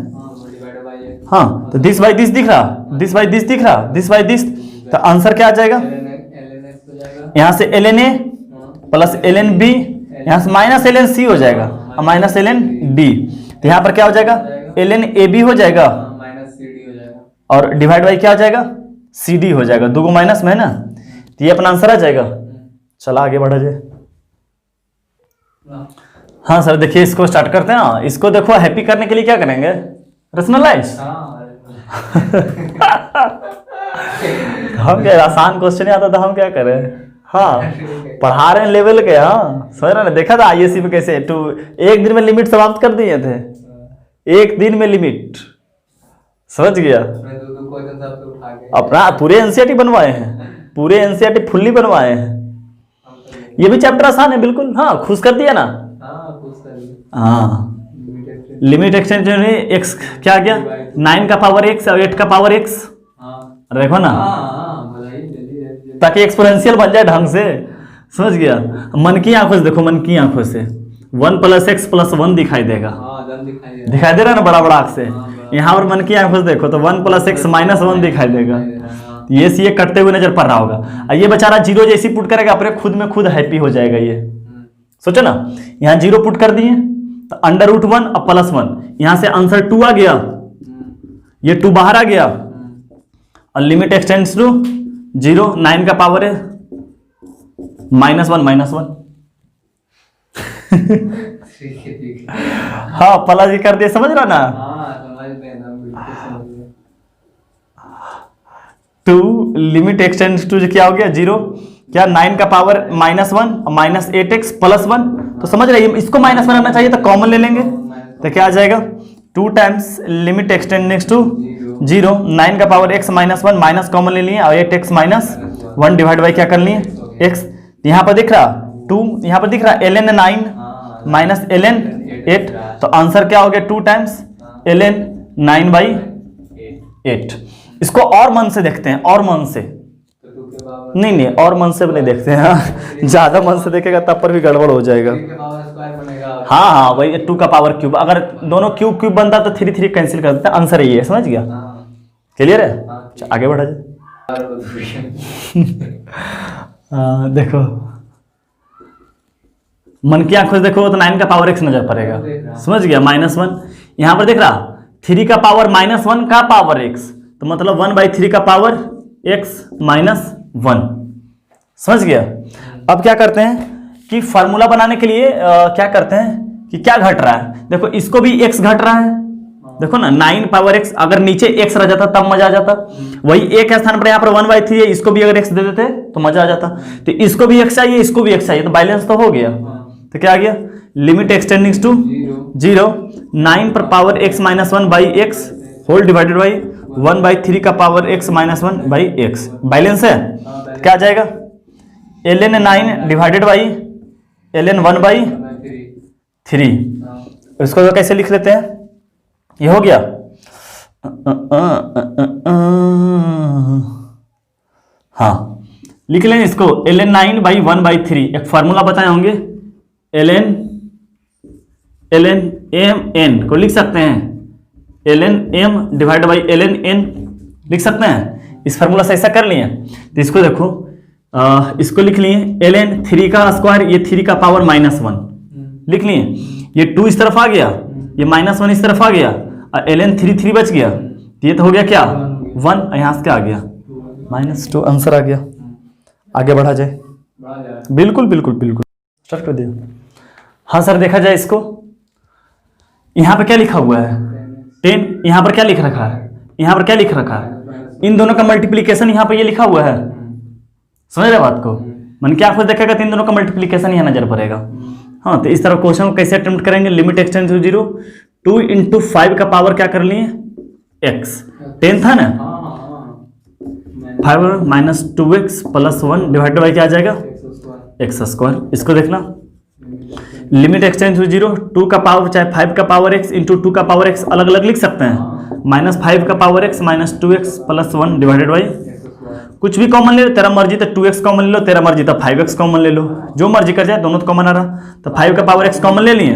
S1: हाँ, तो दिस बाई दिस दिख रहा, दिस बाई दिस दिख रहा, दिस बाई दिस, तो आंसर क्या आ जाएगा? यहाँ से ln a plus ln b, यहाँ से माइनस ln c हो जाएगा और माइनस ln d, तो यहाँ पर क्या हो जाएगा? ln ab हो जाएगा और डिवाइड बाई क्या हो जाएगा? cd हो जाएगा, 2 को माइनस में है ना, तो ये अपना आंसर आ जाएगा। चला आगे बढ़ा जाए। हाँ सर, देखिए इसको स्टार्ट करते हैं ना। इसको देखो हैप्पी करने के लिए क्या करेंगे? रैशनलाइज। हम क्या आसान क्वेश्चन आता था, हम क्या करें? हाँ, पढ़ा रहे हैं लेवल के। हाँ समझ रहे ना, देखा था आईएससी में कैसे एक दिन में लिमिट समाप्त कर दिए थे, एक दिन में लिमिट। समझ गया? अपना पूरे एनसीईआरटी बनवाए हैं, पूरे एनसीईआरटी फुल्ली बनवाए हैं। ये भी चैप्टर आसान है बिल्कुल। हाँ, खुश कर दिया ना? हाँ, लिमिट एक्सटेंशन x क्या आ गया? 9 का पावर x और 8 का पावर x। देखो ना, ताकि एक्सपोनेंशियल बन जाए ढंग से। समझ गया? मन की आंखों से देखो, मन की आंखों से 1 + x + 1 दिखाई देगा, दिखाई दे रहा है ना बड़ा बड़ा आंख से। यहाँ पर मन की आंखों से देखो तो 1 + x - 1 दिखाई देगा। ये सी कटते हुए नजर पड़ रहा होगा, और ये बेचारा 0 जैसी पुट करेगा, अपने खुद में खुद हैप्पी हो जाएगा। ये सोचो ना, यहाँ 0 पुट कर दिए तो √1 और +1, यहाँ से आंसर 2 आ गया, ये 2 बाहर आ गया, और लिमिट एक्सटेंड्स टू 0, 9 का पावर है -1 हाँ प्लस ही कर दिया। समझ रहा ना? 2 लिमिट एक्सटेंड्स टू क्या हो गया? 0, क्या 9 का पावर -1 और -8x + 1, तो समझ रहे? इसको -1 रखना चाहिए, तो कॉमन ले लेंगे, तो क्या आ जाएगा? 2 टाइम्स लिमिट एक्सटेंडिंग टू 0, 9 का पावर x -1 माइनस कॉमन ले लिए, और 8x - 1 डिवाइड बाई क्या कर लिए? x। यहाँ पर दिख रहा 2, यहाँ पर दिख रहा ln 9 माइनस ln 8, तो आंसर क्या हो गया? 2 टाइम्स ln 9/8। इसको और मन से देखते हैं, और मन से
S2: पावर
S1: नहीं नहीं, और मन से भी नहीं देखते हैं। हाँ, ज्यादा मन से देखेगा तब पर भी गड़बड़ हो जाएगा।
S2: 3 का पावर स्क्वायर बनेगा।
S1: हाँ हाँ, वही 2 का पावर क्यूब, अगर दोनों क्यूब क्यूब बनता तो 3 3 कैंसिल कर देते, आंसर यही है, समझ गया?
S2: हाँ
S1: क्लियर है?
S2: हाँ,
S1: अच्छा, आगे बढ़ा जाए। देखो मन की आंखों से देखो तो 9 का पावर x नजर पड़ेगा, समझ गया? -1 यहाँ पर देख रहा, 3 का पावर -1 का पावर x, तो मतलब 1/3 का पावर x -1, समझ गया? अब क्या करते हैं कि फार्मूला बनाने के लिए क्या करते हैं कि क्या घट रहा है, देखो इसको भी x घट रहा है, देखो ना 9 पावर x, अगर नीचे x रह जाता तब मजा आ जाता, वही a के स्थान पर यहाँ पर 1/3 है, इसको भी अगर x दे देते तो मजा आ जाता। तो इसको भी x चाहिए, इसको भी x चाहिए, तो बैलेंस तो हो गया। तो क्या आ गया, लिमिट एक्सटेंडिंग्स टू 0, 9 पर power x -1/x whole divided by 1/3 का पावर x -1/x, बैलेंस है। तो क्या आ जाएगा, ln 9 डिवाइडेड बाई ln 1/3। इसको कैसे लिख लेते हैं, ये हो गया। हाँ, लिख लें इसको, ln 9/1/3, एक फार्मूला बताए होंगे, ln mn को लिख सकते हैं, ln m divide by ln n लिख सकते हैं। इस फार्मूला से ऐसा कर लिए, तो इसको देखो, इसको लिख लिए ln 3 का स्क्वायर, ये 3 का पावर -1 लिख लिए, ये 2 इस तरफ आ गया, ये -1 इस तरफ आ गया, और ln 3 बच गया, तो ये तो हो गया क्या 1, यहाँ से क्या आ गया -2, आंसर आ गया। आगे बढ़ा जाए, बिल्कुल बिल्कुल बिल्कुल, स्टार्ट कर दिया। हाँ सर, देखा जाए इसको, यहाँ पे क्या लिखा हुआ है 10, यहाँ पर क्या लिख रखा है, यहाँ पर क्या लिख रखा है, इन दोनों का मल्टीप्लीकेशन यहाँ पे ये लिखा हुआ है, समझ रहे बात को? मन क्या आंखों देखेगा तो इन दोनों का मल्टीप्लीकेशन यहाँ नजर पड़ेगा। हाँ, तो इस तरह क्वेश्चन को कैसे अटेम्प्ट करेंगे, लिमिट एक्सटेंड टू 0, 2 × 5 का पावर क्या कर लिए x, 10 था ना, 5 -2x + 1 डिवाइडेड बाई क्या आ जाएगा x स्क्वायर। इसको देखना, लिमिट एक्सटेंड टू 0, 2 का पावर चाहे 5 का पावर x × 2 का पावर x अलग अलग लिख सकते हैं, -5 का power x -2x + 1 divided by, कुछ भी कॉमन ले लो, तेरा मर्जी, तो 2x कॉमन ले लो, तेरा मर्जी तो 5x कॉमन ले लो, जो मर्जी कर जाए, दोनों तो कॉमन आ रहा, तो 5 का पावर x कॉमन ले लिए,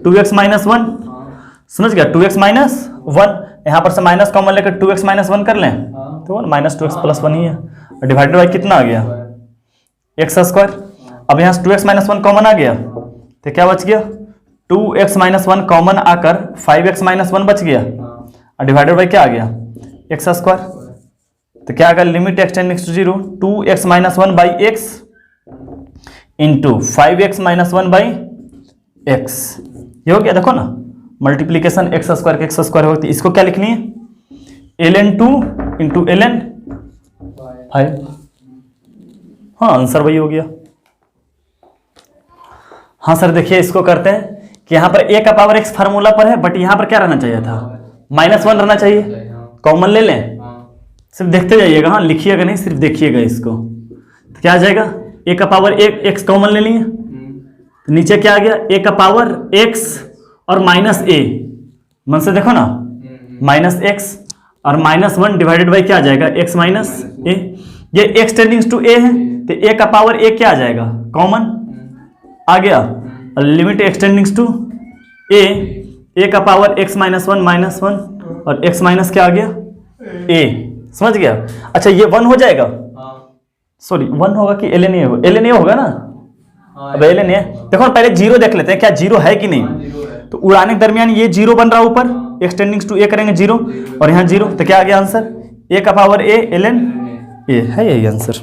S1: 2x -1, समझ गया, 2x -1, यहाँ पर से माइनस कॉमन लेकर 2x -1 कर लें, तो -2x + 1 ही है, और डिवाइडेड बाई कितना आ गया x स्क्वायर। अब यहाँ से 2x -1 कॉमन आ गया, तो क्या बच गया 2x -1 कॉमन आकर 5x -1 बच गया, और डिवाइडेड बाई क्या आ गया x स्क्वायर। तो क्या आ गया, limit x tendings to 0, 2x -1/x into 5x -1/x, ये हो गया। देखो ना, मल्टीप्लीकेशन x स्क्वायर के x स्क्वायर होती है, इसको क्या लिखनी है ln 2 इंटू ln 5। हाँ, आंसर वही हो गया। हाँ सर, देखिए इसको करते हैं कि यहाँ पर a का पावर x फार्मूला पर है, बट यहाँ पर क्या रहना चाहिए था -1 रहना चाहिए, कॉमन ले लें, सिर्फ देखते जाइएगा, हाँ लिखिएगा नहीं, सिर्फ देखिएगा इसको। तो क्या आ जाएगा, a का पावर x कॉमन ले लिए, तो नीचे क्या आ गया a का पावर x और -a, मन से देखो ना, -x और -1 डिवाइडेड बाई क्या आ जाएगा x -a, ये x टेंडिंग्स टू a है, तो a का पावर a क्या आ जाएगा कॉमन आ गया, और लिमिट एक्सटेंडिंग्स टू a का पावर x -1 और x माइनस क्या आ गया a, समझ गया। अच्छा, ये 1 हो जाएगा, सॉरी 1 होगा कि ln a होगा, ln a होगा ना, अब ln a, देखो पहले 0 देख लेते हैं क्या 0 है कि नहीं। तो उड़ाने के दरमियान ये 0 बन रहा है ऊपर, एक्सटेंडिंग्स टू a करेंगे 0, और यहाँ 0, तो क्या आ गया आंसर a का पावर a ln a है, यही आंसर।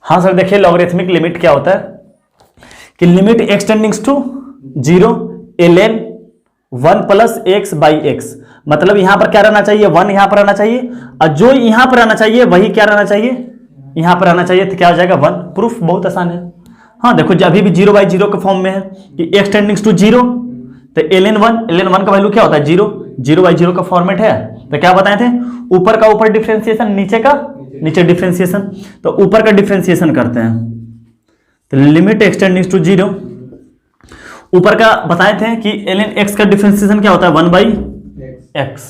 S1: हाँ सर, देखिए लॉगरिथमिक लिमिट क्या होता है कि limit x tendings to 0 ln 1 + x/x, मतलब यहां पर क्या रहना चाहिए 1 यहां पर आना चाहिए, और जो यहां पर आना चाहिए वही क्या रहना चाहिए यहां पर आना चाहिए, तो क्या हो जाएगा 1। प्रूफ बहुत आसान है। हाँ देखो, जब अभी भी 0/0 के फॉर्म में है कि x टेंडिंग्स टू 0, तो ln 1 का वैल्यू क्या होता है 0, 0/0 का फॉर्मेट है। तो क्या बताए थे, ऊपर का ऊपर डिफ्रेंसिएशन, नीचे का नीचे डिफ्रेंसिएशन, तो ऊपर का डिफ्रेंसिएशन करते हैं, तो लिमिट एक्सटेंडिंग्स टू 0, ऊपर का बताए थे कि ln x का डिफ्रेंसिएशन क्या होता है 1/x,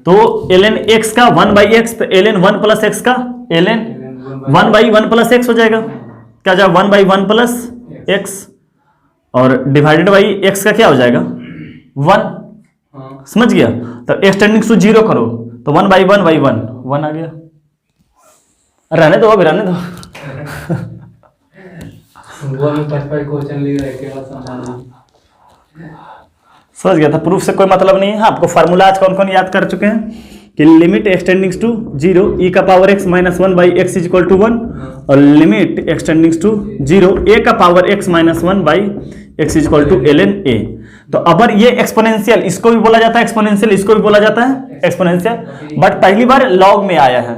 S1: तो ln x का 1/x, तो ln 1 प्लस एक्स का ln 1/1 प्लस एक्स हो जाएगा, क्या जाएगा 1/1 प्लस एक्स, और डिवाइडेड बाई एक्स का क्या हो जाएगा 1, समझ गया। तो x टेंडिंग टू 0 करो तो 1/1/1 1 आ गया। रहने दो अभी, रहने दो।
S2: वो में 55 क्वेश्चन लिख रहे केवल समझाना।
S1: समझ गया था, प्रूफ से कोई मतलब नहीं है। आपको फार्मूला आज कौन कौन याद कर चुके हैं कि लिमिट एक्सटेंडिंग्स टू 0 e का power x minus 1/x is equal to 1, और लिमिट एक्सटेंडिंग्स टू 0 a का power x minus 1/x is equal to ln a। तो अगर ये एक्सपोनेंशियल, इसको भी बोला जाता है एक्सपोनेंशियल, इसको भी बोला जाता है एक्सपोनेंशियल, बट पहली बार लॉग में आया है।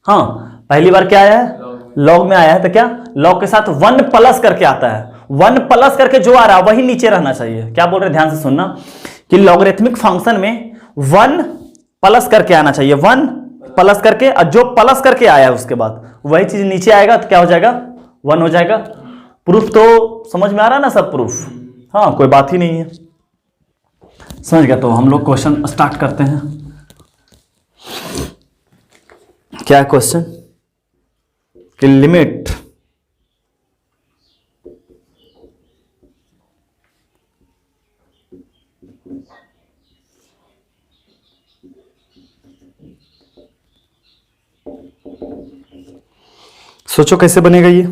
S1: हाँ, पहली बार क्या आया है, लॉग में आया है। तो क्या लॉग के साथ 1 प्लस करके आता है, 1 प्लस करके जो आ रहा है वही नीचे रहना चाहिए। क्या बोल रहे हैं, ध्यान से सुनना कि लॉगरिथमिक फंक्शन में 1 प्लस करके आना चाहिए, 1 प्लस करके, और जो प्लस करके आया है उसके बाद वही चीज नीचे आएगा तो क्या हो जाएगा 1 हो जाएगा। प्रूफ तो समझ में आ रहा है ना सब प्रूफ, हाँ कोई बात ही नहीं है, समझ गया। तो हम लोग क्वेश्चन स्टार्ट करते हैं। क्या है क्वेश्चन कि लिमिट सोचो कैसे बनेगा ये।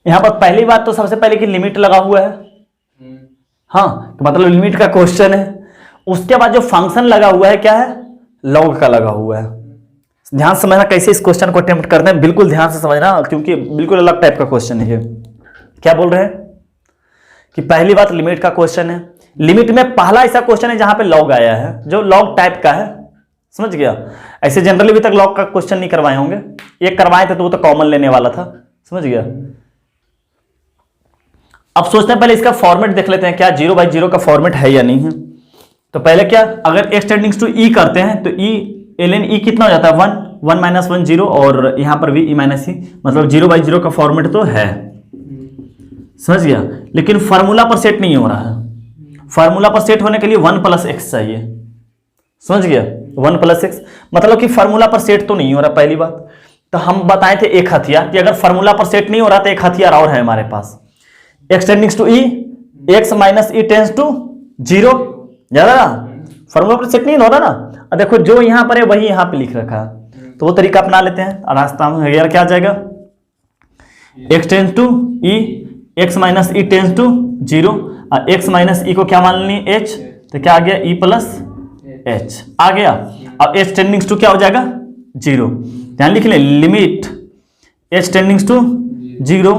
S1: यहां पर पहली बात तो सबसे पहले कि लिमिट लगा हुआ है, हाँ तो मतलब लिमिट का क्वेश्चन है। उसके बाद जो फंक्शन लगा हुआ है क्या है, लॉग का लगा हुआ है। ध्यान से समझना कैसे इस क्वेश्चन को अटेम्प्ट करते हैं, बिल्कुल ध्यान से समझना क्योंकि बिल्कुल अलग टाइप का क्वेश्चन है ये। क्या बोल रहे हैं कि पहली बात लिमिट का क्वेश्चन है। लिमिट में पहला ऐसा क्वेश्चन है जहां पे लॉग आया है, जो लॉग टाइप का है, समझ गया। ऐसे जनरली अभी तक लॉग का क्वेश्चन नहीं करवाए होंगे, एक करवाए थे तो वो तो कॉमन लेने वाला था, समझ गया। अब सोचते हैं पहले इसका फॉर्मेट देख लेते हैं, क्या 0/0 का फॉर्मेट है या नहीं है। तो पहले क्या, अगर x टेंडिंग्स टू e करते हैं तो e ln e कितना हो जाता है 1 माइनस 1 0, और यहां पर भी e माइनस e, मतलब 0/0 का फॉर्मेट तो है, समझ गया। लेकिन फार्मूला पर सेट नहीं हो रहा है, फार्मूला पर सेट होने के लिए 1 प्लस एक्स चाहिए, समझ गया। 1 प्लस एक्स मतलब कि फार्मूला पर सेट तो नहीं हो रहा। पहली बात तो हम बताए थे एक हथियार कि अगर फार्मूला पर सेट नहीं हो रहा तो एक हथियार और है हमारे पास, x tendings to e, x minus e tends to 0, ज्यादा ना फार्मूला पर सेट नहीं हो रहा ना। अब देखो जो यहां पर है वही यहां पे लिख रखा है, तो वो तरीका अपना लेते हैं। और रास्ता में यार क्या आ जाएगा, x tends to e, x minus e tends to 0, और x माइनस e को क्या मान लेंगे h, तो क्या आ गया e प्लस h आ गया। अब h टेंडिंग्स टू क्या हो जाएगा 0, ध्यान लिख ले, limit h tendings to 0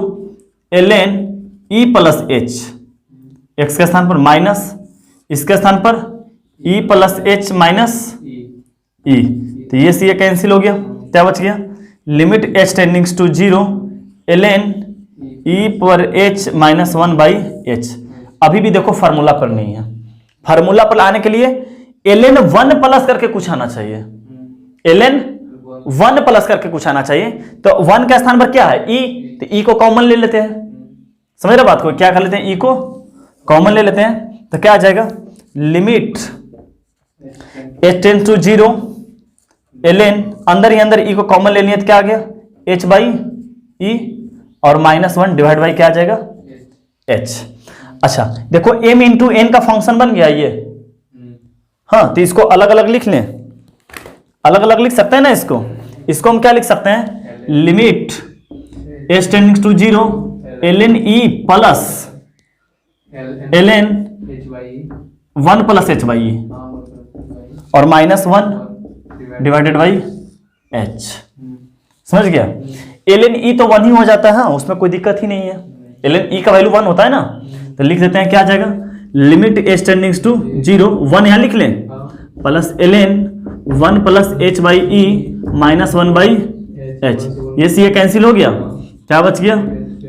S1: ln e plus h, x के स्थान पर माइनस, इसके स्थान पर e plus h minus e, तो ये सी कैंसिल हो गया, क्या बच गया, limit h tendings to 0 ln e पर h माइनस 1/h। अभी भी देखो फार्मूला पर नहीं है, फार्मूला पर आने के लिए ln 1 प्लस करके कुछ आना चाहिए, ln 1 प्लस करके कुछ आना चाहिए। तो 1 के स्थान पर क्या है e, तो e को कॉमन ले लेते हैं, समझ रहे बात को, क्या कर लेते हैं e को कॉमन ले लेते हैं, तो क्या आ जाएगा, limit h tends to 0 ln, अंदर ही अंदर e को कॉमन ले लिया तो क्या आ गया h/e, और -1 डिवाइड बाई क्या आ जाएगा h। अच्छा देखो m इंटू n का फंक्शन बन गया ये, हाँ तो इसको अलग अलग लिख लें, अलग अलग लिख सकते हैं ना इसको। इसको हम क्या लिख सकते हैं, limit h tendings to 0 ln e plus ln 1 plus h/e, और -1 डिवाइडेड बाई h, समझ गया। ln e तो 1 ही हो जाता है, उसमें कोई दिक्कत ही नहीं है, ln e का वैल्यू 1 होता है ना। तो लिख देते हैं क्या आ जाएगा, लिमिट h टेंडिंग्स टू 0 1 यहां लिख लें, plus ln 1 plus h/e minus 1/h, ये सी कैंसिल हो गया, क्या बच गया,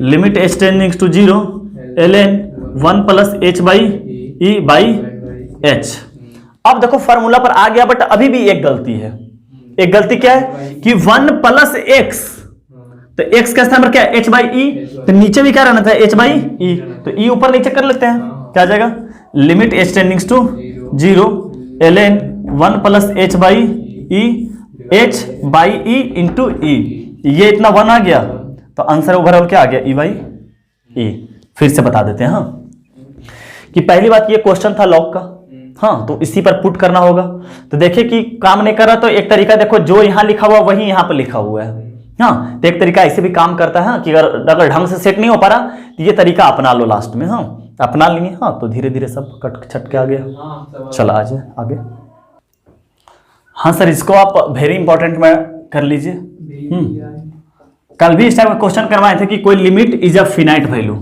S1: limit h tendings to 0 ln 1 plus h/e/h। अब देखो फार्मूला पर आ गया, बट अभी भी एक गलती है। एक गलती क्या है कि 1 प्लस x, तो x का स्थान पर क्या है, h बाई ई, तो नीचे भी क्या रहना था, h बाई ई, तो e ऊपर नीचे कर लेते हैं, क्या आ जाएगा, limit h tendings to 0 ln 1 plus h by e, h by e into e, ये इतना 1 आ गया, तो आंसर ओवरऑल क्या आ गया, e बाई ई। फिर से बता देते हैं हाँ, कि पहली बात ये क्वेश्चन था लॉग का, हाँ, तो इसी पर पुट करना होगा। तो देखिए कि काम नहीं कर रहा, तो एक तरीका देखो, जो यहां लिखा हुआ वही यहां पर लिखा हुआ है, हाँ, तो एक तरीका ऐसे भी काम करता है कि अगर ढंग से सेट नहीं हो पा रहा तो ये तरीका अपना लो लास्ट में, हाँ, अपना लेंगे, हाँ, तो धीरे धीरे सब कट छट के आ गया। चला आ जाए आगे। हाँ सर, इसको आप वेरी इंपॉर्टेंट में कर लीजिए। कल भी इस टाइप का क्वेश्चन करवाए थे कि कोई limit is a finite value,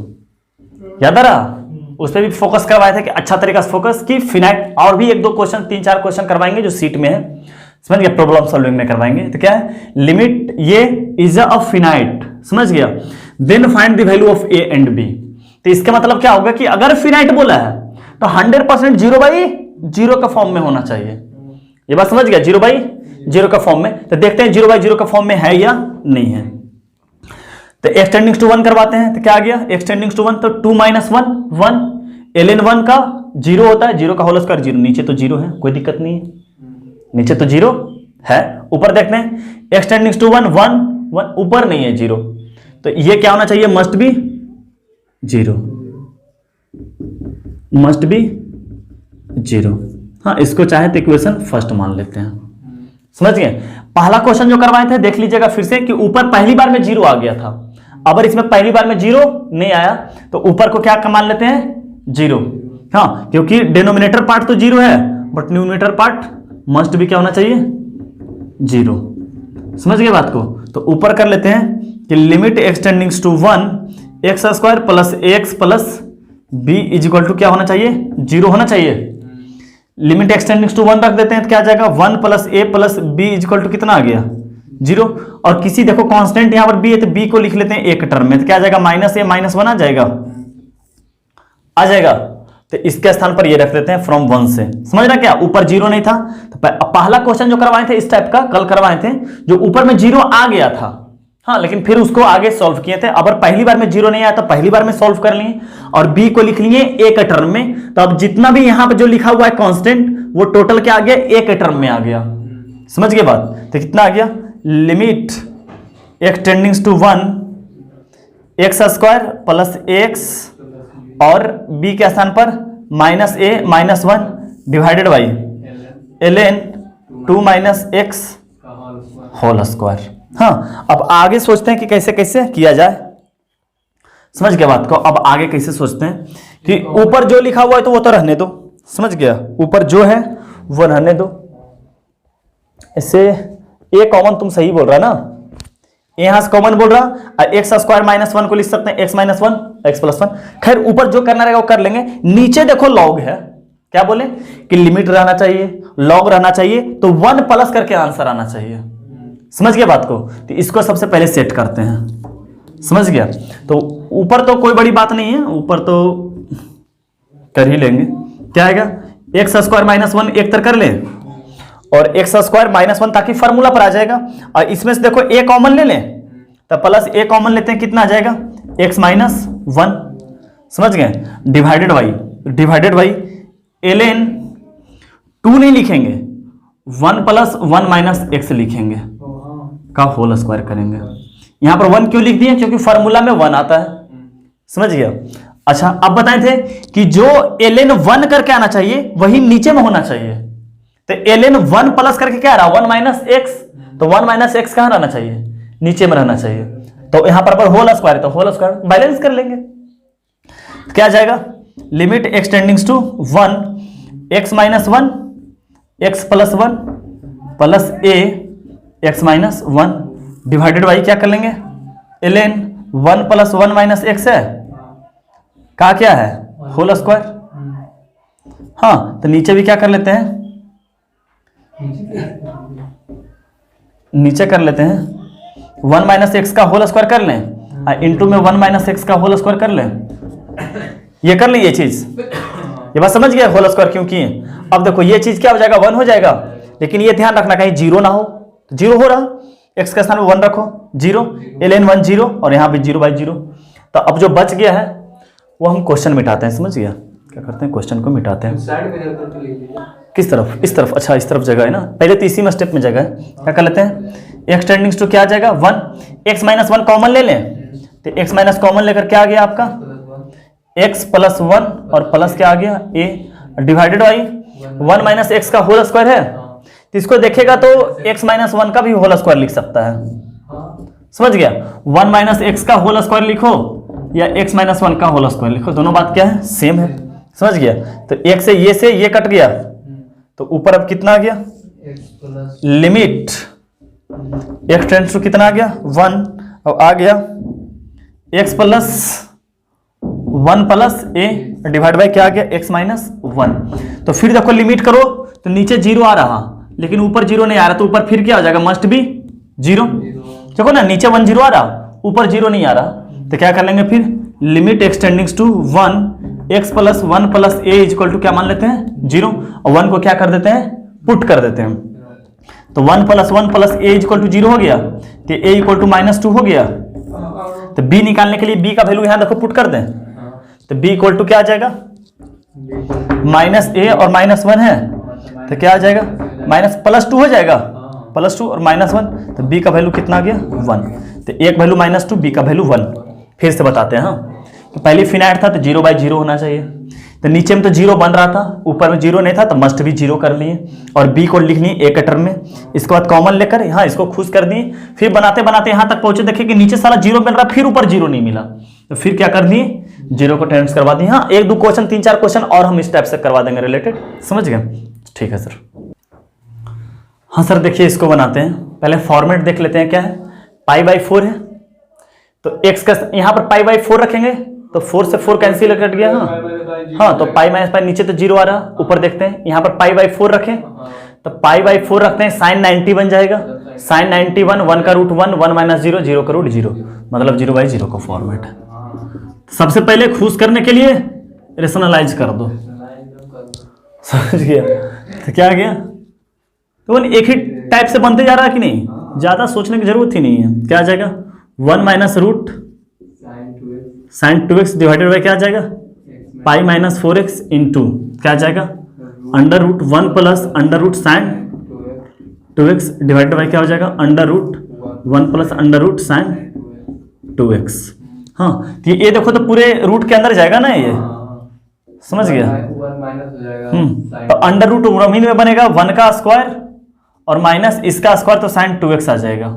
S1: याद आ रहा, उस पर भी फोकस करवाए थे कि अच्छा तरीका से फोकस की फिनाइट, और भी 1-2 क्वेश्चन 3-4 क्वेश्चन करवाएंगे जो सीट में है, समझ गया, प्रॉब्लम सॉल्विंग में करवाएंगे। तो क्या है, लिमिट ये इज अ फिनाइट, समझ गया, then find the value of A and B. तो इसका मतलब क्या होगा कि अगर फिनाइट बोला है तो 100% 0/0 का फॉर्म में होना चाहिए, ये बात समझ गया, 0/0 का फॉर्म में। तो देखते हैं 0/0 का फॉर्म में है या नहीं है। तो x टेंडिंग्स टू 1 करवाते हैं, तो क्या आ गया, x टेंडिंग्स टू 1, तो 2 - 1 1, ln 1 का 0 होता है, 0 का होल स्क्वायर 0, नीचे तो 0 है, कोई दिक्कत नहीं है, नीचे तो 0 है। ऊपर देखते हैं x टेंडिंग्स टू 1 1 1, ऊपर नहीं है 0, तो ये क्या होना चाहिए, मस्ट बी 0, मस्ट बी 0। हाँ, इसको चाहे तो इक्वेशन फर्स्ट मान लेते हैं, समझ गए। पहला क्वेश्चन जो करवाए थे देख लीजिएगा फिर से कि ऊपर पहली बार में 0 आ गया था, अगर इसमें पहली बार में 0 नहीं आया तो ऊपर को क्या मान लेते हैं, 0, हाँ, क्योंकि डिनोमिनेटर पार्ट तो 0 है बट न्यूमरेटर पार्ट मस्ट भी क्या होना चाहिए, 0, समझ गए बात को। तो ऊपर कर लेते हैं कि limit x tendings to 1 x² plus x plus b is equal to क्या होना चाहिए, 0 होना चाहिए। लिमिट x टेंडिंग्स टू 1 रख देते हैं तो क्या आ जाएगा, 1 plus a plus b is equal to कितना आ गया, 0। और किसी देखो कांस्टेंट यहां पर b है तो b को लिख लेते हैं एक टर्म में, तो क्या आ जाएगा, -a -1 आ जाएगा। तो इसके स्थान पर ये रख देते हैं फ्रॉम 1 से, समझ रहा क्या, ऊपर 0 नहीं था। तो पहला क्वेश्चन जो करवाए थे इस टाइप का कल करवाए थे, जो ऊपर में 0 आ गया था, हाँ, लेकिन फिर उसको आगे सॉल्व किए थे। अगर पहली बार में 0 नहीं आया तो पहली बार में सॉल्व कर लिए और b को लिख लिए एक टर्म में। तो अब जितना भी यहां पर जो लिखा हुआ है कांस्टेंट वो टोटल क्या आ गया, एक टर्म में आ गया, समझ गए बात। तो कितना आ गया, limit x tendings to 1 x² plus x और b के स्थान पर -a -1 divided by ln 2 - x whole square. हाँ, अब आगे सोचते हैं कि कैसे कैसे किया जाए, समझ गया बात को। अब आगे कैसे सोचते हैं कि ऊपर जो लिखा हुआ है तो वो तो रहने दो, समझ गया, ऊपर जो है वो रहने दो। इससे ए कॉमन तुम सही बोल रहा ना, यहां से कॉमन बोल रहा, x² -1 को लिख सकते हैं x - 1 x + 1। खैर ऊपर जो करना रहेगा वो कर लेंगे। नीचे देखो लॉग है, क्या बोले कि लिमिट रहना चाहिए, लॉग रहना चाहिए, तो 1 प्लस करके आंसर आना चाहिए, समझ गया बात को। तो इसको सबसे पहले सेट करते हैं, समझ गया। तो ऊपर तो कोई बड़ी बात नहीं है, ऊपर तो कर ही लेंगे। क्या आएगा, x² -1 एक तरह कर ले और x² -1 ताकि फॉर्मूला पर आ जाएगा। और इसमें से देखो a कॉमन ले लें तो प्लस a कॉमन लेते हैं, कितना आ जाएगा, x - 1, समझ गए, डिवाइडेड बाई ln 2 नहीं लिखेंगे, 1 + 1 - x लिखेंगे का होल स्क्वायर करेंगे। यहां पर 1 क्यों लिख दिए, क्योंकि फॉर्मूला में 1 आता है, समझ गया। अच्छा, अब बताए थे कि जो ln 1 करके आना चाहिए वही नीचे में होना चाहिए। तो ln 1 प्लस करके क्या रहा, 1 - x, तो 1 - x कहां रहना चाहिए, नीचे में रहना चाहिए। तो यहां पर होल स्क्वायर, तो होल स्क्वायर बैलेंस कर लेंगे। तो क्या आ जाएगा, limit x tendings to 1 x - 1 x + 1 plus a x - 1 divided by क्या कर लेंगे, ln 1 + 1 - x है, क्या है, होल स्क्वायर। हाँ, तो नीचे भी क्या कर लेते हैं, नीचे कर लेते हैं 1 - x का होल स्क्वायर कर लें, इंटू में 1 - x का होल स्क्वायर कर लें, ये कर लें, ये चीज, ये बात समझ गया, होल स्क्वायर क्यों किए। अब देखो ये चीज क्या हो जाएगा, 1 हो जाएगा, लेकिन ये ध्यान रखना कहीं 0 ना हो, 0 हो रहा, x का स्थान 1 रखो 0, ln 1 0 और यहाँ भी 0/0। तो अब जो बच गया है वो हम क्वेश्चन मिटाते हैं, समझ गया? क्या करते हैं, क्वेश्चन को मिटाते हैं।
S2: साइड में जाकर के ले लीजिए।
S1: किस तरफ? इस तरफ। अच्छा इस तरफ जगह है ना, पहले तो इसी में स्टेप में जगह है। क्या कर लेते हैं, x टेंडिंग्स टू क्या आ जाएगा 1, x माइनस 1 कॉमन ले लें, तो x माइनस कॉमन लेकर क्या आ गया आपका x प्लस 1 और प्लस क्या आ गया a divided by 1 minus x का होल स्क्वायर है। तो इसको देखेगा तो x माइनस 1 का भी होल स्क्वायर लिख सकता है, समझ गया? 1 माइनस एक्स का होल स्क्वायर लिखो या x माइनस 1 का होल स्क्वायर लिखो, दोनों बात क्या है, सेम है, समझ गया? तो एक से ये कट गया, तो ऊपर अब कितना आ गया, लिमिट x टेंड्स टू कितना आ गया 1, अब आ गया x plus 1 plus a divide by क्या आ गया x माइनस 1। तो फिर देखो लिमिट करो तो नीचे 0 आ रहा लेकिन ऊपर 0 नहीं आ रहा, तो ऊपर फिर क्या हो जाएगा, मस्ट बी 0। देखो ना नीचे 1 0 आ रहा, ऊपर 0 नहीं आ रहा, तो क्या कर लेंगे फिर, limit x tendings to 1 x plus 1 plus a equal to क्या मान लेते हैं 0, और 1 को क्या कर देते हैं, पुट कर देते हैं। तो 1 plus 1 plus a equal to 0 हो गया, तो a इक्वल टू -2 हो गया। तो b निकालने के लिए b का वैल्यू यहां देखो पुट कर दें, तो b इक्वल टू क्या आ जाएगा, -a और -1 है, तो क्या आ जाएगा +2 हो जाएगा, +2 और -1, तो b का वैल्यू कितना आ गया 1। तो एक वैल्यू -2, b का वैल्यू 1। फिर से बताते हैं, हाँ तो पहले फिनाइट था तो 0/0 होना चाहिए, तो नीचे में तो 0 बन रहा था, ऊपर में 0 नहीं था तो मस्ट भी 0 कर लिए, और b को लिख लिए एक टर्म में, इसके बाद कॉमन लेकर यहाँ इसको खुश कर दिए। फिर बनाते बनाते यहाँ तक पहुंचे, देखे कि नीचे साला 0 बन रहा, फिर ऊपर 0 नहीं मिला, तो फिर क्या कर दिए, 0 को टेंस करवा दिए। हाँ 1-2 क्वेश्चन 3-4 क्वेश्चन और हम इस टाइप से करवा देंगे रिलेटेड, समझ गए? ठीक है सर। हाँ सर देखिए इसको बनाते हैं, पहले फॉर्मेट देख लेते हैं क्या है, π/4 है, तो x का यहाँ पर π/4 रखेंगे तो 4 से 4 कैंसिल कट गया। हाँ तो पाई माइनस पाई, नीचे तो 0 आ रहा, ऊपर देखते हैं यहाँ पर π/4 रखें, तो π/4 रखते हैं, sin 90 बन जाएगा, sin 91 1 का रूट 1 1 माइनस 0 0 का रूट 0, मतलब 0/0 का फॉर्मेट है। सबसे पहले खुश करने के लिए रेशनलाइज कर दो, समझ गया? तो क्या आ गया, तो एक ही टाइप से बनते जा रहा है कि नहीं, ज्यादा सोचने की जरूरत ही नहीं है। क्या आ जाएगा 1 minus root sin 2x divided by क्या आ जाएगा π-4x इंटू क्या आ जाएगा √1 plus √sin 2x divided by क्या हो जाएगा √1 प्लस √sin 2x। हाँ तो ये देखो तो पूरे रूट के अंदर जाएगा ना, ये समझ गया? तो √, मीन में बनेगा 1 का स्क्वायर और माइनस इसका स्क्वायर, तो sin 2x आ जाएगा,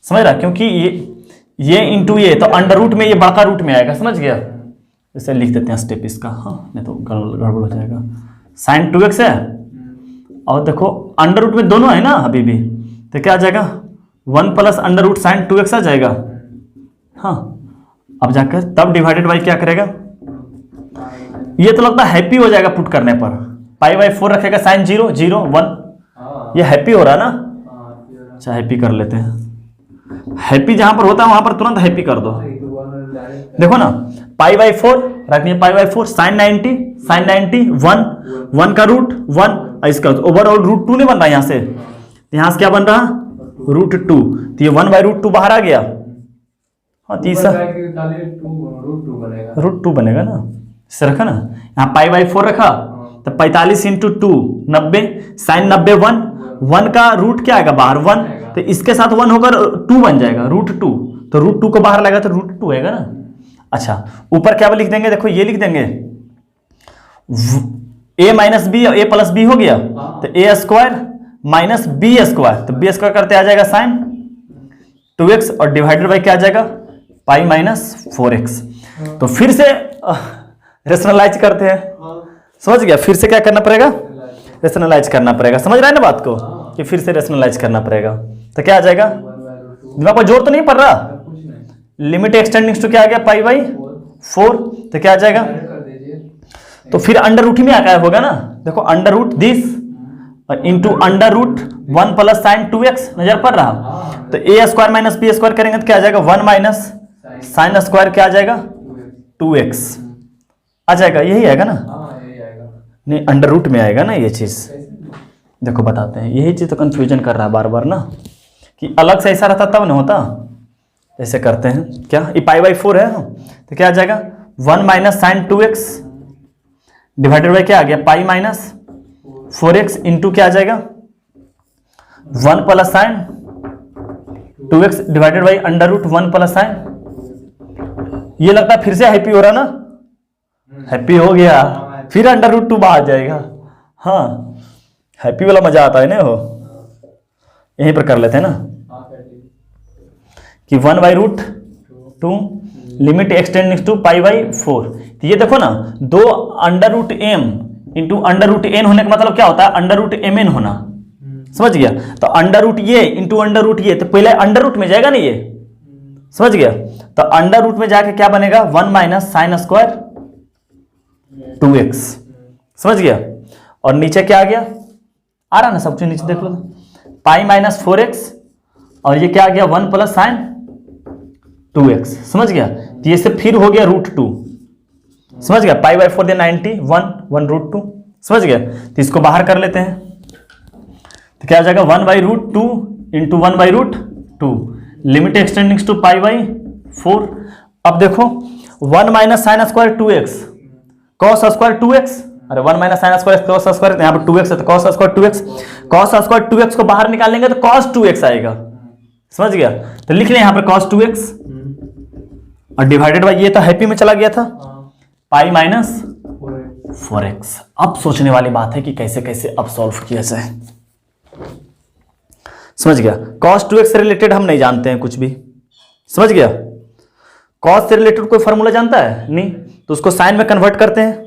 S1: समझ रहा? क्योंकि ये इंटू ये, तो √, में ये बड़का रूट में आएगा, समझ गया? इसे लिख देते हैं स्टेप इसका, हाँ नहीं तो गड़बड़ हो जाएगा। sin 2x है और देखो √, में दोनों है ना अभी भी, तो क्या आ जाएगा 1 प्लस √sin 2x आ जाएगा। हाँ अब जाकर तब डिवाइडेड बाई क्या करेगा, ये तो लगता है हैप्पी हो जाएगा पुट करने पर, π/4 रखेगा sin 0 0 1, ये हैप्पी हो रहा है ना? अच्छा हैप्पी कर लेते हैं, हैप्पी जहां पर होता है वहां पर तुरंत हैप्पी कर दो। देखो ना π/4 रख दिए, π/4 sin 90 1 का रूट 1, इसका ओवरऑल √2 नहीं बन रहा यहाँ से, यहाँ से क्या बन रहा √2, तो ये 1/√2 बाहर आ गया। हाँ तीसरा √2 बनेगा ना, इसे रखा ना, यहाँ π/4 रखा तो 45 × 2 90, sin 90 1 का रूट क्या आएगा बाहर 1, तो इसके साथ 1 होकर 2 बन जाएगा √2, तो √2 को बाहर लगा तो √2 आएगा ना। अच्छा ऊपर क्या लिख देंगे, देखो ये लिख देंगे a माइनस बी और a प्लस बी हो गया, तो a square minus B square, तो b स्क्वायर करते आ जाएगा sin 2x और डिवाइडेड बाई क्या आ जाएगा π-4x। तो फिर से रेशनलाइज करते हैं, समझ गया? फिर से क्या करना पड़ेगा, रेशनलाइज करना पड़ेगा, समझ रहा है ना बात को, कि फिर से रेशनलाइज करना पड़ेगा। तो क्या आ जाएगा, दिमाग पर जोर तो नहीं पड़ रहा, लिमिट एक्सटेंडिंग्स टू क्या आ गया π/4, तो क्या आ जाएगा, तो फिर √, में आया होगा ना, देखो √ this into √1 plus sin 2x नजर पड़ रहा, तो a square minus b square करेंगे तो क्या आ जाएगा 1 माइनस sin स्क्वायर क्या आ जाएगा 2x आ जाएगा, यही आएगा ना? नहीं √ में आएगा ना ये चीज, देखो बताते हैं, यही चीज तो कंफ्यूजन कर रहा है बार बार ना, कि अलग से ऐसा रहता तब ना होता। ऐसे करते हैं क्या, ये पाई बाई 4 है तो क्या आ जाएगा 1 minus sign 2x divided by क्या आ गया पाई माइनस 4x इंटू क्या आ जाएगा 1 plus sine 2x divided by under root 1 plus sine. ये लगता है फिर से हैप्पी हो रहा ना, हैप्पी हो गया, फिर अंडर रूट 2 बाहर जाएगा। हाँ हैप्पी वाला मजा आता है ना, हो यहीं पर कर लेते हैं ना कि 1 by root 2 limit x tending to pi by 4। तो ये देखो ना, दो under root M into under root N होने का मतलब क्या होता है, अंडर रूट एम एन होना, समझ गया। तो अंडर रूट ये इंटू अंडर रूट ये, तो पहले अंडर रूट में जाएगा ना ये, समझ गया। तो अंडर रूट में जाके क्या बनेगा 1 माइनस साइन स्क्वायर 2x, समझ गया। और नीचे क्या आ गया, आ रहा ना सब चीज नीचे देख लो, पाई माइनस 4x और ये क्या आ गया 1 प्लस साइन 2x, समझ गया। तो ये से फिर हो गया रूट 2, समझ गया। पाई बाई 4 दे 90 1 रूट 2, समझ गया। तो इसको बाहर कर लेते हैं, तो क्या आ जाएगा 1 by root 2 into 1 by root 2 limit x tending to pi by 4। अब देखो 1 minus sine square 2x cos square 2x, अरे 1 minus sine square cos square, यहाँ पर 2x है तो cos square 2x, cos square 2x को बाहर निकालेंगे तो कॉस 2x आएगा, समझ गया। तो लिख लें यहाँ पर cos 2x और डिवाइडेड बाई ये तो हैप्पी में चला गया था पाई माइनस 4x। अब सोचने वाली बात है कि कैसे कैसे अब सॉल्व किया जाए, समझ गया। cos 2x से रिलेटेड हम नहीं जानते हैं कुछ भी, समझ गया। cos से रिलेटेड कोई फॉर्मूला जानता है नहीं, तो उसको साइन में कन्वर्ट करते हैं,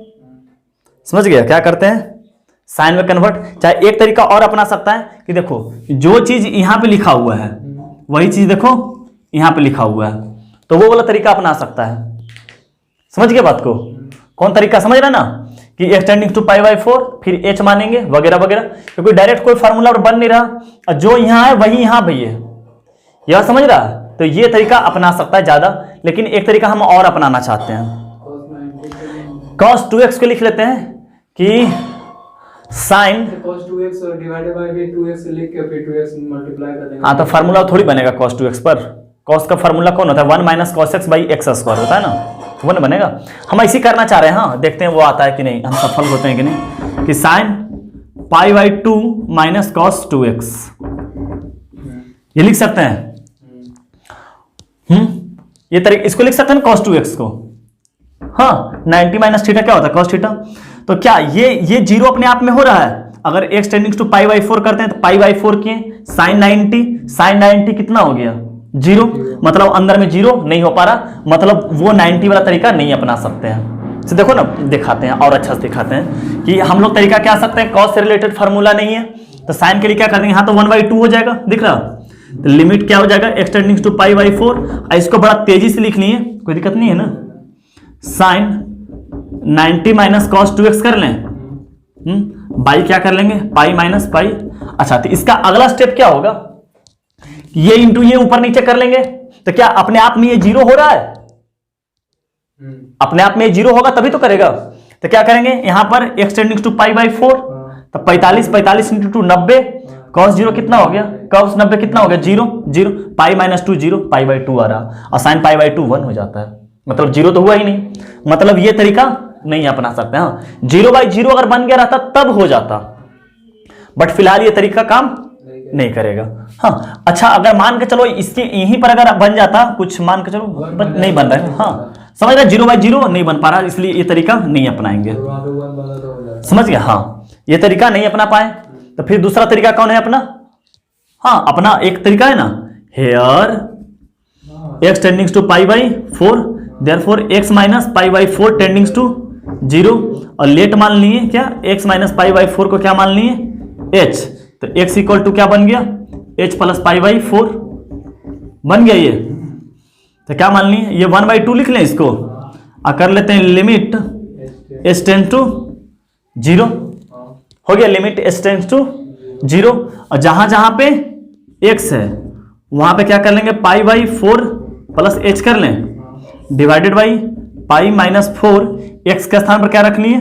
S1: समझ गया। क्या करते हैं, साइन में कन्वर्ट। चाहे एक तरीका और अपना सकता है कि देखो जो चीज यहां पे लिखा हुआ है वही चीज देखो यहां पे लिखा हुआ है, तो वो वाला तरीका अपना सकता है, समझ गए बात को। कौन तरीका समझ रहा ना, कि एक्सटेंडिंग टू पाई बाई 4 फिर h मानेंगे वगैरह वगैरह, क्योंकि डायरेक्ट कोई फार्मूला और बन नहीं रहा, और जो यहां है वही यहां भी है, यह समझ रहा है। तो ये तरीका अपना सकता है ज्यादा, लेकिन एक तरीका हम और अपनाना चाहते हैं। cos 2x को लिख लेते हैं कि sign
S2: cos 2x divided by 2x लिख के फिर 2x मल्टीप्लाई कर देंगे।
S1: हाँ तो फार्मूला थोड़ी बनेगा cos 2x पर, cos का फार्मूला कौन होता है 1 minus cos x by x square होता है ना, वो ना बनेगा। हम ऐसे करना चाह रहे हैं, हाँ देखते हैं वो आता है कि नहीं, हम सफल होते हैं कि नहीं, कि sine pi by 2 minus cos 2x, ये लिख सकते हैं। ये तरीके इसको लिख सकते हैं cos 2x को, हाँ 90 माइनस थीटा क्या होता है cos थीटा। तो क्या ये जीरो अपने आप में हो रहा है, अगर x tending to pi by 4 करते हैं तो पाई बाई 4 किए साइन 90 कितना हो गया 0, मतलब अंदर में 0 नहीं हो पा रहा, मतलब वो 90 वाला तरीका नहीं अपना सकते हैं। तो देखो ना दिखाते हैं और अच्छा से दिखाते हैं कि हम लोग तरीका क्या सकते हैं, cos से रिलेटेड फार्मूला नहीं है तो साइन के लिए क्या कर देंगे, यहाँ तो 1/2 हो जाएगा, दिख रहा, तो लिमिट क्या हो जाएगा एक्सटेंडिंग टू पाई बाई 4। इसको बड़ा तेजी से लिख लिए, कोई दिक्कत नहीं है ना, साइन 90 माइनस कॉस 2x कर लें, बाई क्या कर लेंगे पाई माइनस पाई। अच्छा तो इसका अगला स्टेप क्या होगा, ये इंटू ये ऊपर नीचे कर लेंगे, तो क्या अपने आप में ये 0 हो रहा है, अपने आप में 0 होगा तभी तो करेगा। तो क्या करेंगे यहाँ पर एक्सटेंडिंग टू पाई बाई 4, तो 45 इंटू 2 90, cos 0 कितना हो गया, cos 90 कितना हो गया 0 पाई माइनस 2 0 पाई बाई 2 आ रहा, और साइन पाई बाई 2 1 हो जाता है, मतलब 0 तो हुआ ही नहीं, मतलब ये तरीका नहीं अपना सकते। हाँ 0/0 अगर बन गया रहता तब हो जाता, बट फिलहाल ये तरीका काम नहीं करेगा। हाँ अच्छा अगर मान के चलो इसके यहीं पर अगर बन जाता, कुछ मान के चलो नहीं बन रहा है, हाँ समझ रहे 0/0 नहीं बन पा रहा, इसलिए ये तरीका नहीं अपनाएंगे, समझ गया। हाँ ये तरीका नहीं अपना पाए तो फिर दूसरा तरीका कौन है अपना, हाँ अपना एक तरीका है ना, here x tending to pi by 4 therefore x minus pi by 4 tending to 0, और लेट मान लिए क्या x माइनस पाई बाई 4 को क्या मान लिए h, तो x इक्वल टू क्या बन गया h प्लस पाई बाई 4 बन गया ये, तो क्या मान लिए ये 1/2 लिख लें इसको, कर लेते हैं लिमिट h टेंड टू 0, हो गया लिमिट h टेंड टू 0, और जहां जहां पे x है वहां पे क्या कर लेंगे पाई बाई 4 प्लस h कर लें divided by pi minus 4, x के स्थान पर क्या रख लिए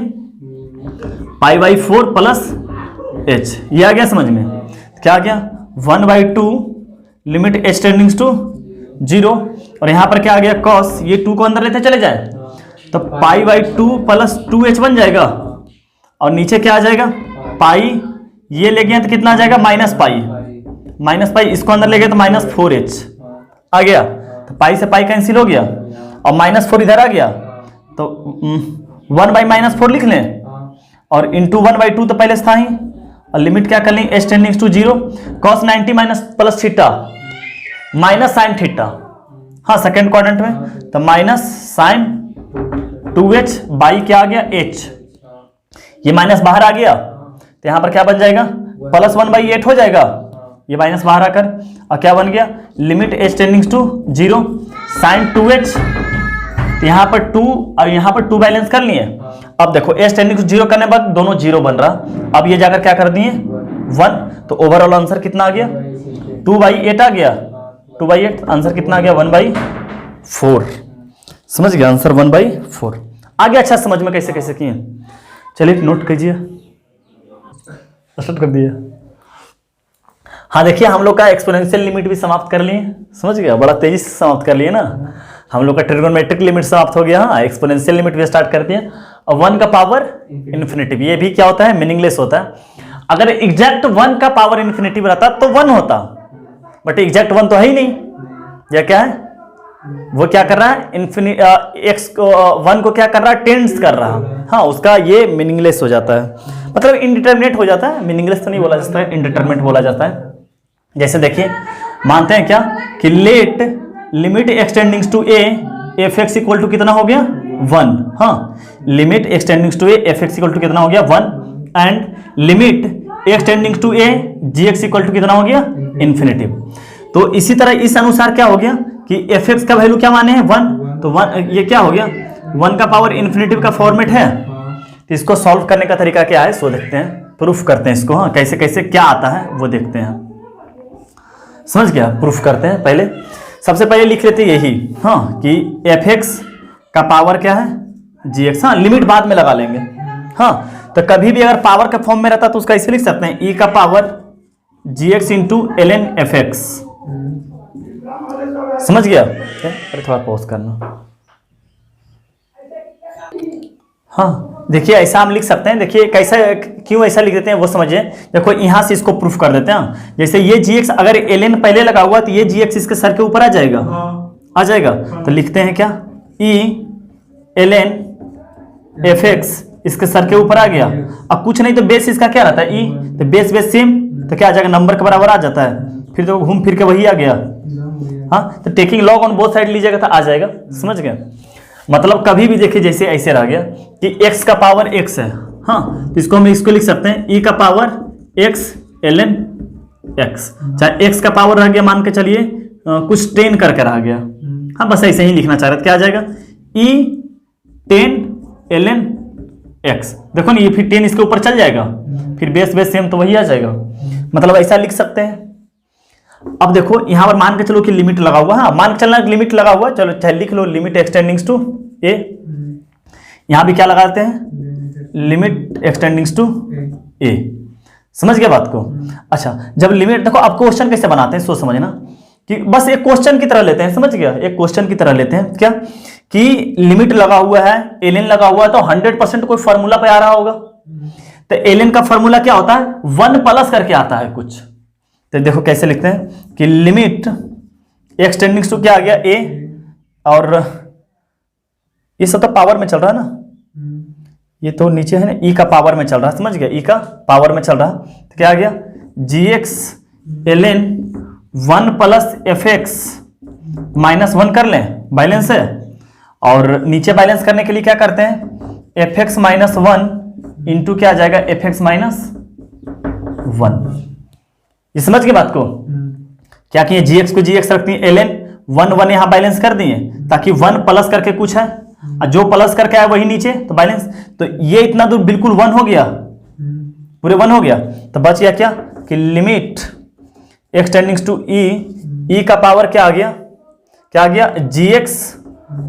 S1: पाई बाई 4 प्लस h, ये आ गया समझ में, क्या आ गया 1/2 लिमिट h टेंडिंग्स टू 0, और यहाँ पर क्या आ गया cos, ये 2 को अंदर लेते चले जाए तो पाई बाई 2 प्लस 2h बन जाएगा, और नीचे क्या आ जाएगा पाई, ये ले गए तो कितना आ जाएगा माइनस पाई, इसको अंदर ले गए तो -4h आ गया, तो पाई से पाई कैंसिल हो गया, और -4 इधर आ गया तो 1/-4 लिख लें, और इंटू 1/2 तो पहले से था ही, और लिमिट क्या कर लें h tendings to 0, cos 90 minus plus theta minus sine theta, हाँ सेकेंड क्वाड्रेंट में, तो माइनस साइन 2h बाई क्या आ गया h, ये माइनस बाहर आ गया तो यहां पर क्या बन जाएगा +1/8 हो जाएगा, ये माइनस बाहर आकर, और क्या बन गया limit h tendings to 0 sine 2h, तो यहाँ पर 2 और यहाँ पर 2 बैलेंस कर लिए। अब देखो h टेंडिंग टू 0 करने के बाद दोनों 0 बन रहा, अब ये जाकर क्या कर दिए 1, तो ओवरऑल आंसर कितना आ गया 2/8 आ गया, 2/8 आंसर कितना आ गया 1/4, समझ गया आंसर 1/4 आ गया। अच्छा समझ में कैसे कैसे किए, चलिए नोट कीजिए, स्टार्ट कर दिया। हाँ देखिए हम लोग का एक्सपोनेंशियल लिमिट भी समाप्त कर लिए, समझ गया, बड़ा तेजी से समाप्त कर लिए ना, हम लोग का ट्रिग्नोमेट्रिक लिमिट समाप्त हो गया। हाँ एक्सपोनेंशियल लिमिट भी स्टार्ट करते हैं, और 1 का पावर इन्फिनिटिव, ये भी क्या होता है मीनिंगलेस होता है। अगर एग्जैक्ट 1 का पावर इन्फिनिटिव रहता तो 1 होता, बट एग्जैक्ट 1 तो है ही नहीं, या क्या है वो क्या कर रहा है एक्स को 1 को क्या कर रहा है टेंस कर रहा है, हाँ उसका ये मीनिंगलेस हो जाता है, मतलब इनडिटरमिनेट हो जाता है, मीनिंगलेस तो नहीं बोला जाता है, इनडिटरमिनेट बोला जाता है। जैसे देखिए मानते हैं क्या कि let limit x tendings to a f x equal to कितना हो गया 1, हाँ limit x tendings to a f x equal to कितना हो गया 1, and limit x tendings to a g x equal to कितना हो गया इन्फिनिटिव। तो इसी तरह इस अनुसार क्या हो गया कि एफ एक्स का वैल्यू क्या माने हैं 1, तो 1 ये क्या हो गया 1 का पावर इन्फिनिटिव का फॉर्मेट है। तो इसको सॉल्व करने का तरीका क्या है सो देखते हैं, प्रूफ करते हैं इसको, हाँ कैसे कैसे क्या आता है वो देखते हैं, समझ गया, प्रूफ करते हैं। पहले सबसे पहले लिख लेते हैं यही, हाँ कि एफ एक्स का पावर क्या है जी एक्स, हाँ लिमिट बाद में लगा लेंगे, हाँ तो कभी भी अगर पावर के फॉर्म में रहता तो उसका ऐसे लिख सकते हैं ई का power g x into l n f x, समझ गया। अरे थोड़ा पॉज करना, हाँ देखिए ऐसा हम लिख सकते हैं, देखिए कैसा क्यों ऐसा लिख देते हैं वो समझिए। देखो यहां से इसको प्रूफ कर देते हैं, जैसे ये जी एक्स अगर एल एन पहले लगा हुआ तो ये जी एक्स इसके सर के ऊपर आ जाएगा, आ जाएगा, तो लिखते हैं क्या e l n f x इसके सर के ऊपर आ गया। अब कुछ नहीं तो बेस इसका क्या रहता है ई, तो बेस बेस सेम, तो क्या आ जाएगा नंबर के बराबर आ जाता है, फिर तो घूम फिर के वही आ गया, हाँ तो taking log on both side लीजिएगा तो आ जाएगा, समझ गए। मतलब कभी भी देखिए जैसे ऐसे रह गया कि x का पावर x है, हाँ तो इसको हम इसको लिख सकते हैं e का पावर x ln x, चाहे x का पावर रह गया मान के चलिए कुछ 10 करके रह गया, हाँ बस ऐसे ही लिखना चाह रहे थे, क्या आ जाएगा e 10 ln x, देखो ना ये फिर 10 इसके ऊपर चल जाएगा, फिर बेस बेस सेम तो वही आ जाएगा, मतलब ऐसा लिख सकते हैं। अब देखो यहां पर मान के चलो कि लिमिट लगा हुआ, हाँ मान के चलना लिमिट लगा हुआ, चलो चाहे लिख लो लिमिट एक्सटेंडिंग्स टू ए, यहां भी क्या लगाते हैं लिमिट एक्सटेंडिंग्स टू ए, समझ गया बात को। अच्छा जब लिमिट देखो अब क्वेश्चन कैसे बनाते हैं सो समझना, कि बस एक क्वेश्चन की तरह लेते हैं, समझ गया, एक क्वेश्चन की तरह लेते हैं क्या कि लिमिट लगा हुआ है एल एन लगा हुआ है, तो 100% कोई फॉर्मूला पे आ रहा होगा, तो एल एन का फॉर्मूला क्या होता है 1 प्लस करके आता है कुछ, तो देखो कैसे लिखते हैं कि लिमिट एक्स टेंडिंग्स टू क्या आ गया ए, और ये सब तो पावर में चल रहा है ना, ये तो नीचे है ना ई का पावर में चल रहा है, समझ गया, ई का पावर में चल रहा है, तो क्या आ गया g x l n 1 plus f x -1 कर लें बैलेंस है, और नीचे बैलेंस करने के लिए क्या करते हैं एफ एक्स -1 इंटू क्या आ जाएगा एफ एक्स -1, ये समझ गए बात को। क्या किए जी एक्स को जी एक्स रखती है एल एन 1 यहां बैलेंस कर दिए, ताकि 1 प्लस करके कुछ है, और जो प्लस करके आया वही नीचे तो बैलेंस, तो ये इतना दूर बिल्कुल 1 हो गया, पूरे 1 हो गया, तो बच गया क्या कि लिमिट एक्सटेंडिंग्स टू ई का पावर क्या आ गया, क्या आ गया जी एक्स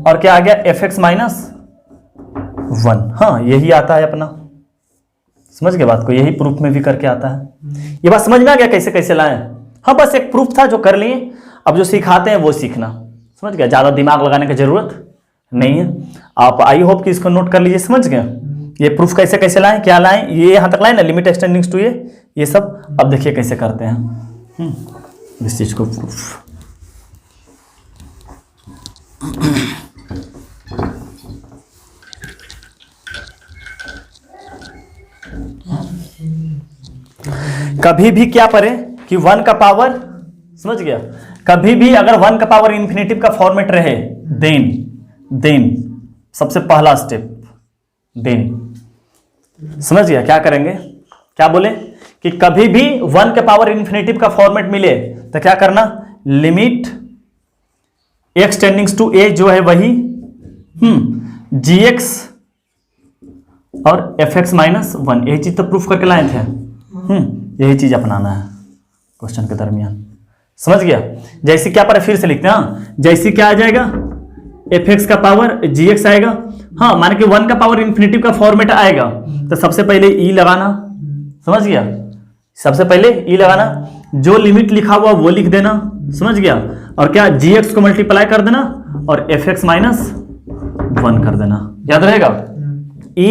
S1: और क्या आ गया एफ एक्स -1, हाँ यही आता है अपना, समझ गए बात को, यही प्रूफ में भी करके आता है। ये बात समझ में आ गया कैसे कैसे लाएं, हाँ बस एक प्रूफ था जो कर लिए, अब जो सिखाते हैं वो सीखना, समझ गया, ज़्यादा दिमाग लगाने की जरूरत नहीं है। आप आई होप कि इसको नोट कर लीजिए, समझ गए। ये प्रूफ कैसे कैसे लाएं, क्या लाएं, ये यहाँ तक लाएं ना, लिमिट एक्सटेंडिंग्स टू ये सब। अब देखिए कैसे करते हैं इस चीज को प्रूफ। कभी भी क्या पढ़े कि 1 का पावर, समझ गया, कभी भी अगर 1 का पावर इंफिनिटिव का फॉर्मेट रहे देन सबसे पहला स्टेप देन, समझ गया क्या करेंगे, क्या बोले कि कभी भी 1 के पावर इंफिनिटिव का फॉर्मेट मिले तो क्या करना, limit x tendings to a जो है वही gx और fx माइनस 1, यही चीज तो प्रूफ करके लाए थे। यही चीज अपनाना है क्वेश्चन के दरमियान, समझ गया। जैसे क्या पर फिर से लिखते हैं, जैसे क्या आ जाएगा, fx का पावर gx आएगा, हाँ माने कि 1 का पावर इंफिनिटिव का फॉर्मेट आएगा तो सबसे पहले e लगाना, समझ गया, सबसे पहले e लगाना, जो लिमिट लिखा हुआ वो लिख देना, समझ गया, और क्या gx को मल्टीप्लाई कर देना और fx माइनस 1 कर देना, याद रहेगा। e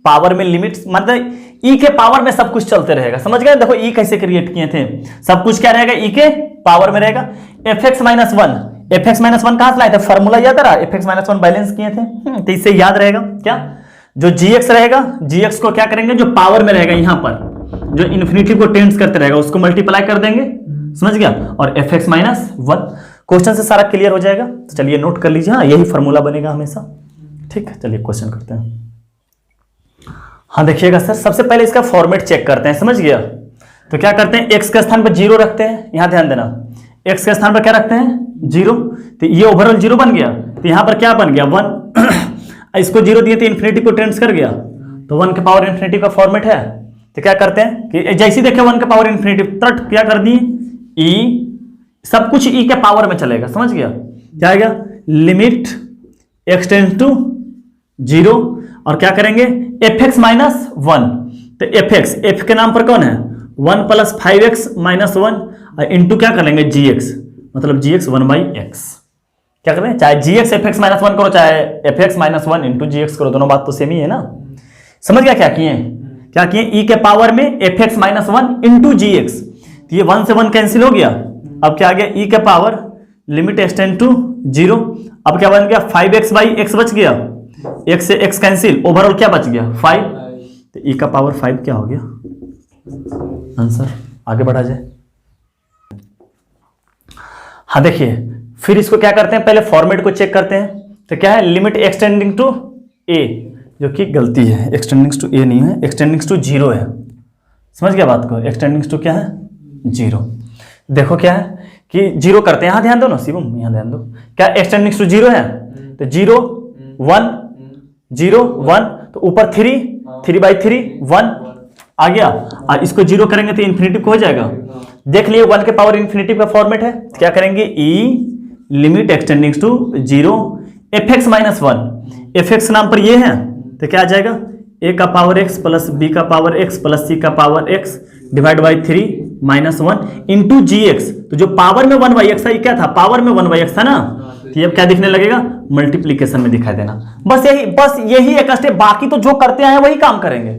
S1: पावर में लिमिट मतलब e के पावर में सब कुछ चलते रहेगा, समझ गए। देखो e कैसे क्रिएट किए थे, सब कुछ क्या रहेगा, e के पावर में रहेगा। fx माइनस 1 कहां से लाए थे, फॉर्मूला याद रहा, fx माइनस 1 बैलेंस किए थे, तो इससे याद रहेगा क्या, जो gx रहेगा, gx को क्या करेंगे, जो पावर में रहेगा यहां पर, जो इन्फिनिटी को टेंड्स करते रहेगा उसको मल्टीप्लाई कर देंगे, समझ गया, और fx माइनस 1। क्वेश्चन से सारा क्लियर हो जाएगा, तो चलिए नोट कर लीजिए, हाँ यही फॉर्मूला बनेगा हमेशा, ठीक है। चलिए क्वेश्चन करते हैं। हाँ देखिएगा सर, सबसे पहले इसका फॉर्मेट चेक करते हैं, समझ गया। तो क्या करते हैं, x के स्थान पर 0 रखते हैं, यहां ध्यान देना, x के स्थान पर क्या रखते हैं 0, तो ये ओवरऑल 0 बन गया, तो यहां पर क्या बन गया 1 इसको 0 दिए तो इन्फिनिटी को टेंड्स कर गया, तो 1 के पावर इन्फिनिटी का फॉर्मेट है। तो क्या करते हैं कि जैसे देखे 1 के पावर इन्फिनिटी तट क्या कर दिए, e सब कुछ e के पावर में चलेगा, समझ गया, क्या आएगा, लिमिट x टेंड्स टू 0 और क्या करेंगे fx माइनस 1, तो f के नाम पर कौन है 1 प्लस 5x माइनस 1 इंटू क्या कर लेंगे gx, मतलब gx 1/x, क्या कर रहे हैं, चाहे gx fx माइनस 1 करो चाहे fx माइनस 1 इंटू gx करो, दोनों बात तो सेम ही है ना, समझ गया। क्या किए e के पावर में fx माइनस 1 इंटू gx, तो ये 1 से 1 कैंसिल हो गया, अब क्या आ गया e के पावर लिमिट एक्सटेंड टू 0, अब क्या बन गया 5x/x बच गया, x से x कैंसिल, ओवरऑल क्या बच गया 5, तो e का पावर 5 क्या हो गया आंसर। आगे बढ़ा जाए। हाँ देखिए फिर इसको क्या करते हैं, पहले फॉर्मेट को चेक करते हैं, तो क्या है लिमिट एक्सटेंडिंग टू a, जो कि गलती है, एक्सटेंडिंग्स टू a नहीं है, एक्सटेंडिंग्स टू 0 है, समझ गया बात को, एक्सटेंडिंग्स टू क्या है 0। देखो क्या है कि 0 करते हैं, यहाँ ध्यान दो ना शिवम, यहाँ ध्यान दो, क्या एक्सटेंडिंग्स टू 0 है, तो 0 1 0 1, तो ऊपर 3/3 1 आ गया, और इसको 0 करेंगे तो इन्फिनिटी को हो जाएगा। देख लिए 1 के पावर इन्फिनिटी का फॉर्मेट है, तो क्या करेंगे e limit x tendings to 0 fx minus 1, fx नाम पर ये है, तो क्या आ जाएगा a का पावर x प्लस b का पावर x प्लस c का power x divide by 3 minus 1 into gx, तो जो पावर में 1/x था, ये क्या था पावर में 1/x था ना, तो ये क्या दिखने लगेगा मल्टीप्लीकेशन में दिखाई देना। बस यही एक स्टेप, बाकी तो जो करते हैं वही काम करेंगे,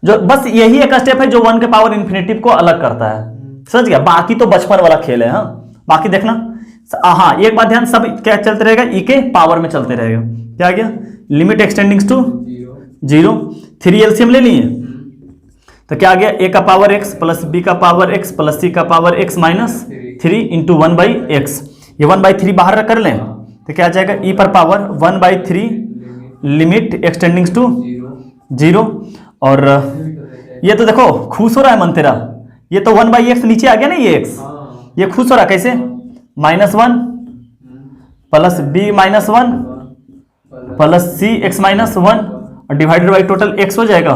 S1: जो बस यही एक स्टेप है जो 1 के पावर इन्फिनिटिव को अलग करता है, समझ गया, बाकी तो बचपन वाला खेल है। हाँ बाकी देखना, हाँ एक बात ध्यान, सब क्या चलते रहेगा e के पावर में चलते रहेगा, क्या आ गया लिमिट एक्सटेंडिंग्स टू 0, 3 एलसीएम ले लिए, तो क्या आ गया a का पावर x प्लस b का पावर x प्लस c का power x minus 3 into 1/x, ये 1/3 बाहर कर लें, तो क्या आ जाएगा e पर पावर 1/3 लिमिट एक्सटेंडिंग्स टू 0, और ये तो देखो खुश हो रहा है मन तेरा, ये तो 1/x नीचे आ गया ना, ये x ये खुश हो रहा है कैसे, -1 plus b minus 1 plus c x minus 1 और डिवाइडेड बाई टोटल x हो जाएगा,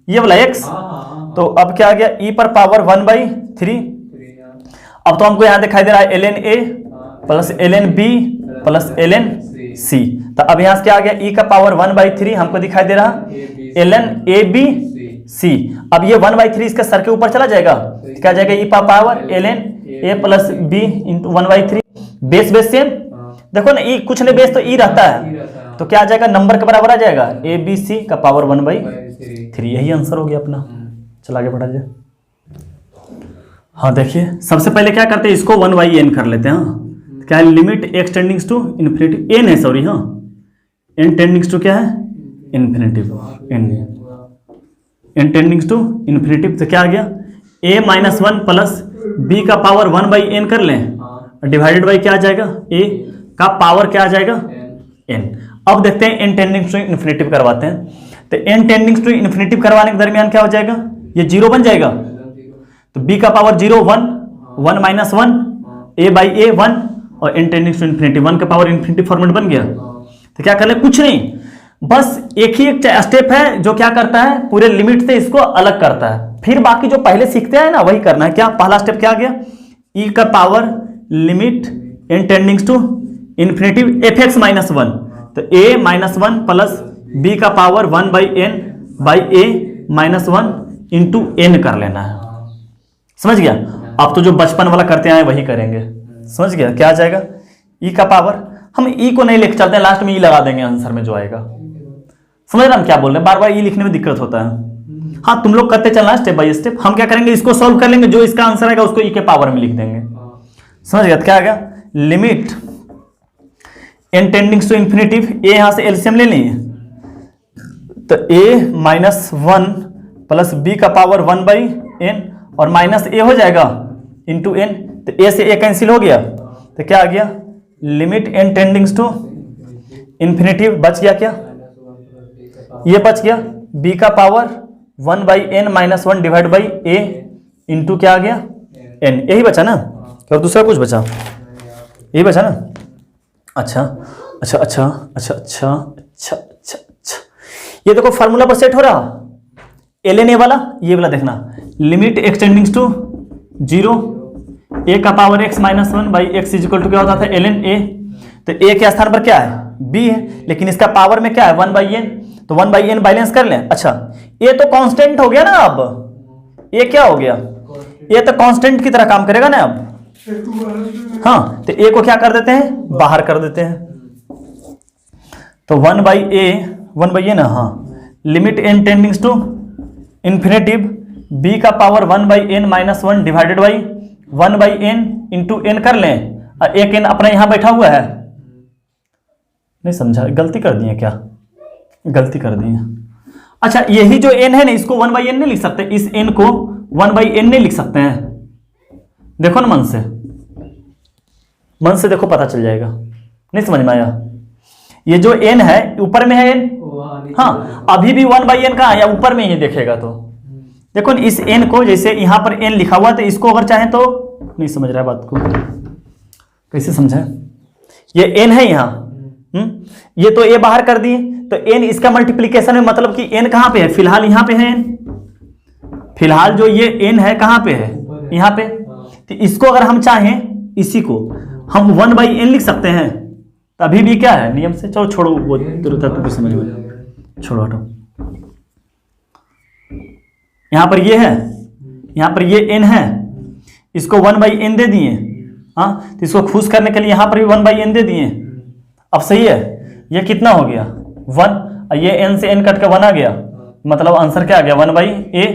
S1: ये वाला x, तो अब क्या आ गया e पर पावर 1/3, अब तो हमको यहां दिखाई दे रहा है ln a plus ln b plus ln c, तो अब यहां से क्या आ गया e का पावर 1/3 हमको दिखाई दे रहा ln ab सी। अब ये 1/3 इसका सर के ऊपर चला जाएगा, क्या जाएगा, e power ln a plus b into 1/3, base base same, देखो ना, ई कुछ नहीं, बेस तो ई रहता है, तो क्या आ जाएगा, नंबर के बराबर आ जाएगा, ए बी सी का पावर 1/3। यही आंसर हो गया अपना। चल आगे बढ़ा जाए। हाँ देखिए, सबसे पहले क्या करते हैं, इसको 1/n कर लेते हैं। हाँ, क्या है, limit x tendings to infinity, n है सॉरी, हाँ n टेंडिंग्स टू क्या है, infinity, n tendings to infinity, तो क्या आ गया, a माइनस 1 प्लस b का पावर 1/n कर लें, डिवाइडेड बाई क्या आ जाएगा, a का पावर क्या आ जाएगा, n। अब देखते हैं n टेंडिंग्स टू इन्फिनिटी करवाते हैं, तो n टेंडिंग्स टू इन्फिनिटी करवाने के दरमियान क्या हो जाएगा, ये 0 बन जाएगा, तो b का power 0 1, 1 minus 1, a by a 1, और n टेंडिंग्स टू इन्फिनिटी 1 का पावर इन्फिनिटी फॉर्मेट बन गया। तो क्या कर ले, कुछ नहीं, बस एक ही एक स्टेप है जो क्या करता है, पूरे लिमिट से इसको अलग करता है, फिर बाकी जो पहले सीखते हैं ना वही करना है। क्या पहला स्टेप क्या आ गया, e का power limit n tendings to infinity fx minus 1, तो a माइनस 1 प्लस b का power 1/n by a minus 1 into n कर लेना है। समझ गया, आप तो जो बचपन वाला करते आए वही करेंगे। समझ गया, क्या आ जाएगा, e का पावर, हम e को नहीं लिख चलते हैं, लास्ट में e लगा देंगे आंसर में जो आएगा। समझ रहे हम क्या बोल रहे हैं, बार बार e लिखने में दिक्कत होता है। हाँ, तुम लोग करते चलना स्टेप बाय स्टेप, हम क्या करेंगे, इसको सॉल्व कर लेंगे, जो इसका आंसर आएगा उसको e के पावर में लिख देंगे। समझ गया, क्या आएगा, limit n tendings to infinity, a यहां से एलसीएम ले लेंगे, तो a माइनस 1 प्लस b का पावर 1/n, और माइनस a हो जाएगा इंटू n, तो a से a कैंसिल हो गया, तो क्या आ गया, limit n tendings to infinity, बच गया क्या, ये बच गया, b का power 1/n minus 1 divide by a into क्या आ गया, n। यही बचा ना, और दूसरा कुछ बचा, यही बचा ना। अच्छा अच्छा अच्छा अच्छा अच्छा अच्छा अच्छा अच्छा, ये देखो फार्मूला पर सेट हो रहा, ln a वाला, ये वाला देखना, limit x tendings to 0, a का power x minus 1 by x is equal to क्या होता था, ln a, तो a के स्थान पर क्या है, b है, लेकिन इसका पावर में क्या है, 1/n, तो 1/n बैलेंस कर लें। अच्छा, a तो कांस्टेंट हो गया ना, अब a क्या हो गया, a तो कांस्टेंट की तरह काम करेगा ना अब। हाँ, तो a को क्या कर देते हैं, बाहर कर देते हैं, तो 1/a ना, हाँ, limit n tendings to infinity, b का power 1/n minus 1 divided by 1/n into n कर लें, और एक n अपना यहां बैठा हुआ है, नहीं समझा, गलती कर दिए क्या, गलती कर दिए। अच्छा, यही जो n है ना, इसको 1/n नहीं लिख सकते, इस n को 1/n नहीं लिख सकते हैं, देखो ना मन से देखो, पता चल जाएगा, नहीं समझ में आया, ये जो n है ऊपर में है n, हाँ, अभी भी 1/n कहाँ है, या ऊपर में ही देखेगा, तो देखो इस n को, जैसे यहां पर n लिखा हुआ, तो इसको अगर चाहें तो, नहीं समझ रहा है बात को, कैसे समझे, ये n है यहाँ, ये तो a बाहर कर दिए, तो n इसका मल्टीप्लीकेशन है, मतलब कि n कहां पे है, फिलहाल यहां पे है n, फिलहाल जो ये n है कहां पे है, यहां पे, तो इसको अगर हम चाहें, इसी को हम 1/n लिख सकते हैं, तो अभी भी क्या है नियम से, चलो छोड़ो वो तुम समझ में, छोड़ो हटो, यहां पर ये है, यहां पर ये n है, इसको 1/n दे दिए, हाँ, तो इसको खुश करने के लिए यहां पर भी 1/n दे दिए। अब सही है, ये कितना हो गया 1, ये n से n कट के 1 आ गया, मतलब आंसर क्या आ गया 1/a,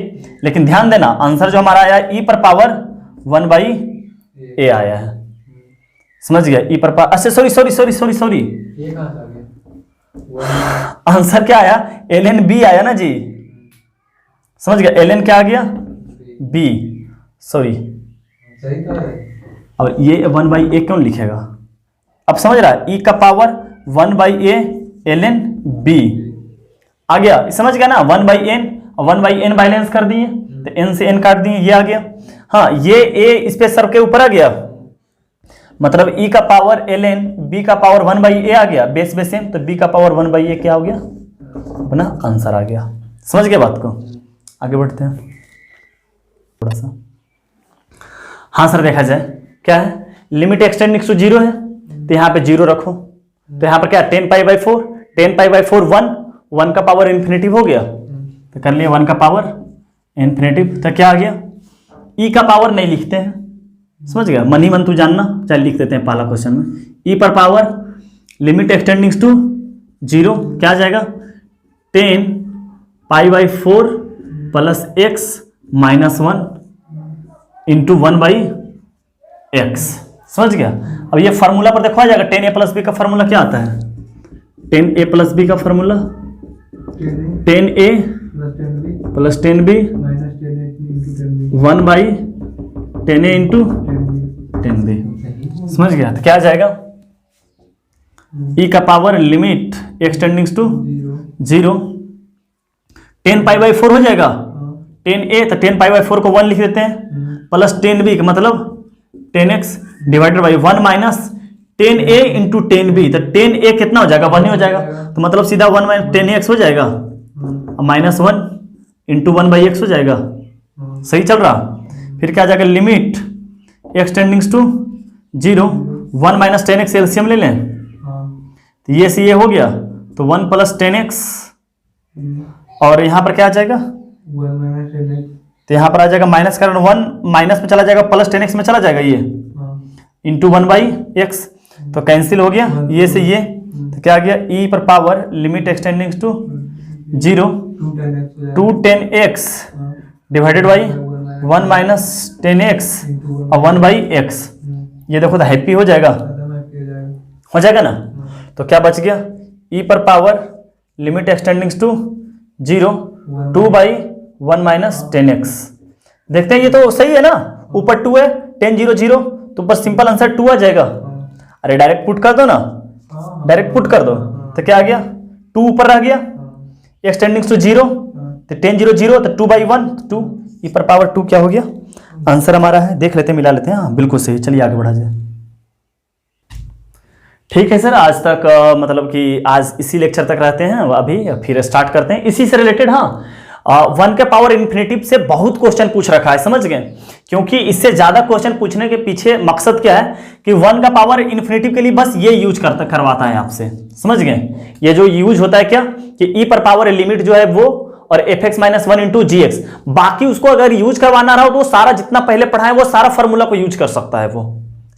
S1: लेकिन ध्यान देना आंसर जो हमारा आया e पर पावर 1/a आया है। समझ गया, e पर पावर, अच्छा सॉरी, आंसर क्या आया, ln b आया ना जी, समझ गया, ln क्या आ गया b, सॉरी, अब ये 1/a क्यों लिखेगा, अब समझ रहा है, e का पावर 1/a ln b आ गया, समझ गया ना, 1/n बैलेंस कर दिए, तो n से n काट दिए, ये आ गया। हाँ, ये a इस पे सर के ऊपर आ गया, मतलब e का पावर ln b का पावर 1/a आ गया, बेस बेस सेम, तो b का पावर 1/a क्या हो गया, अपना आंसर आ गया। समझ गए बात को, आगे बढ़ते हैं थोड़ा सा। हाँ सर, देखा जाए क्या है, लिमिट एक्सटेंडिंग टू 0 है, तो यहाँ पे 0 रखो, तो यहाँ पर क्या 10π/4 1 का पावर इन्फिनिटी हो गया, तो कर लिया 1 का पावर इन्फिनेटिव, तो क्या आ गया, ई का पावर नहीं लिखते हैं, समझ गया, मन ही मन तू जानना, चल लिख देते हैं पहला क्वेश्चन में, ई पर पावर लिमिट एक्सटेंडिंग्स टू 0, क्या आ जाएगा 10 π/4 plus x minus 1 into 1/x, समझ गया। अब ये फार्मूला पर देखो आ जाएगा, 10a प्लस बी का फार्मूला क्या आता है, 10a प्लस बी का formula 10a plus 10b 1/10a into 10b, समझ गया। तो क्या आ जाएगा, e का पावर लिमिट एक्सटेंडिंग्स टू 0, 10 π/4 हो जाएगा, 10a तो 10 π/4 को 1 लिख देते हैं, प्लस 10b का मतलब 10x divided by 1 minus 10a into 10b, तो 10a कितना हो जाएगा, 1 ही हो जाएगा, तो मतलब सीधा 1 माइनस 10x हो जाएगा, माइनस 1 इंटू 1/x हो जाएगा, सही चल रहा। फिर क्या आ जाएगा, limit x tendings to 0, 1 minus 10x LCM ले लें, तो ये से ये हो गया, तो 1 प्लस 10x, और यहाँ पर क्या आ जाएगा,
S2: 1 माइनस 10x,
S1: तो यहाँ पर आ जाएगा माइनस कारण 1 माइनस में चला जाएगा, प्लस 10x में चला जाएगा ये, इंटू 1/x, तो कैंसिल हो गया ये से ये, तो क्या आ गया, e पर power limit x tendings to 0 2 10x divided by 1 minus 10x और 1/x, ये देखो तो हैप्पी हो जाएगा, हो जाएगा ना। तो क्या बच गया, e पर power limit x tendings to 0 2/1 minus 10x, देखते हैं ये तो सही है ना, ऊपर 2 है 10 0 0, तो ऊपर सिंपल आंसर 2 आ जाएगा, अरे डायरेक्ट पुट कर दो ना, डायरेक्ट पुट कर दो, तो क्या आ गया 2 ऊपर रह गया, एक्सटेंडिंग्स टू 0, तो 10 0 0, तो 2/1 2, ई पर पावर 2 क्या हो गया, आंसर हमारा है, देख लेते हैं मिला लेते हैं, हाँ बिल्कुल सही, चलिए आगे बढ़ा जाए। ठीक है सर, आज तक मतलब कि आज इसी लेक्चर तक रहते हैं, अभी फिर स्टार्ट करते हैं इसी से रिलेटेड। हाँ 1 के पावर इन्फिनेटिव से बहुत क्वेश्चन पूछ रखा है, समझ गए, क्योंकि इससे ज्यादा क्वेश्चन पूछने के पीछे मकसद क्या है कि 1 का पावर इन्फिनेटिव के लिए बस ये यूज करवाता है आपसे, समझ गए। ये जो यूज होता है क्या कि ई पर पावर लिमिट जो है वो और fx माइनस 1 इंटू जी एक्स, बाकी उसको अगर यूज करवाना रहा हो तो सारा जितना पहले पढ़ा है वो सारा फॉर्मूला को यूज कर सकता है वो,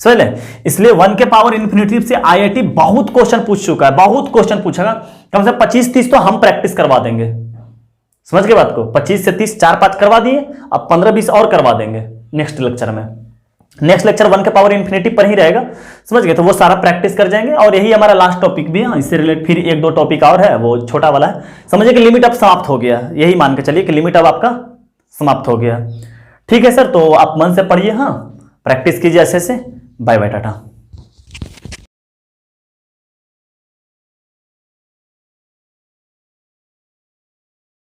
S1: समझ ले। इसलिए 1 के पावर इन्फिनेटिव से आईआईटी बहुत क्वेश्चन पूछ चुका है, बहुत क्वेश्चन पूछेगा, कम से कम 25-30 तो हम प्रैक्टिस करवा देंगे, समझ गए बात को, 25 से 30 4-5 करवा दिए, अब 15-20 और करवा देंगे नेक्स्ट लेक्चर में। नेक्स्ट लेक्चर 1 के पावर इन्फिनेटिव पर ही रहेगा, समझ गए, तो वो सारा प्रैक्टिस कर जाएंगे, और यही हमारा लास्ट टॉपिक भी है, इससे रिलेटेड फिर 1-2 टॉपिक और है, वो छोटा वाला है, समझिए कि लिमिट अब समाप्त हो गया, यही मान के चलिए कि लिमिट अब आपका समाप्त हो गया। ठीक है सर, तो आप मन से पढ़िए, हाँ प्रैक्टिस कीजिए अच्छे से, बाय बाय टाटा।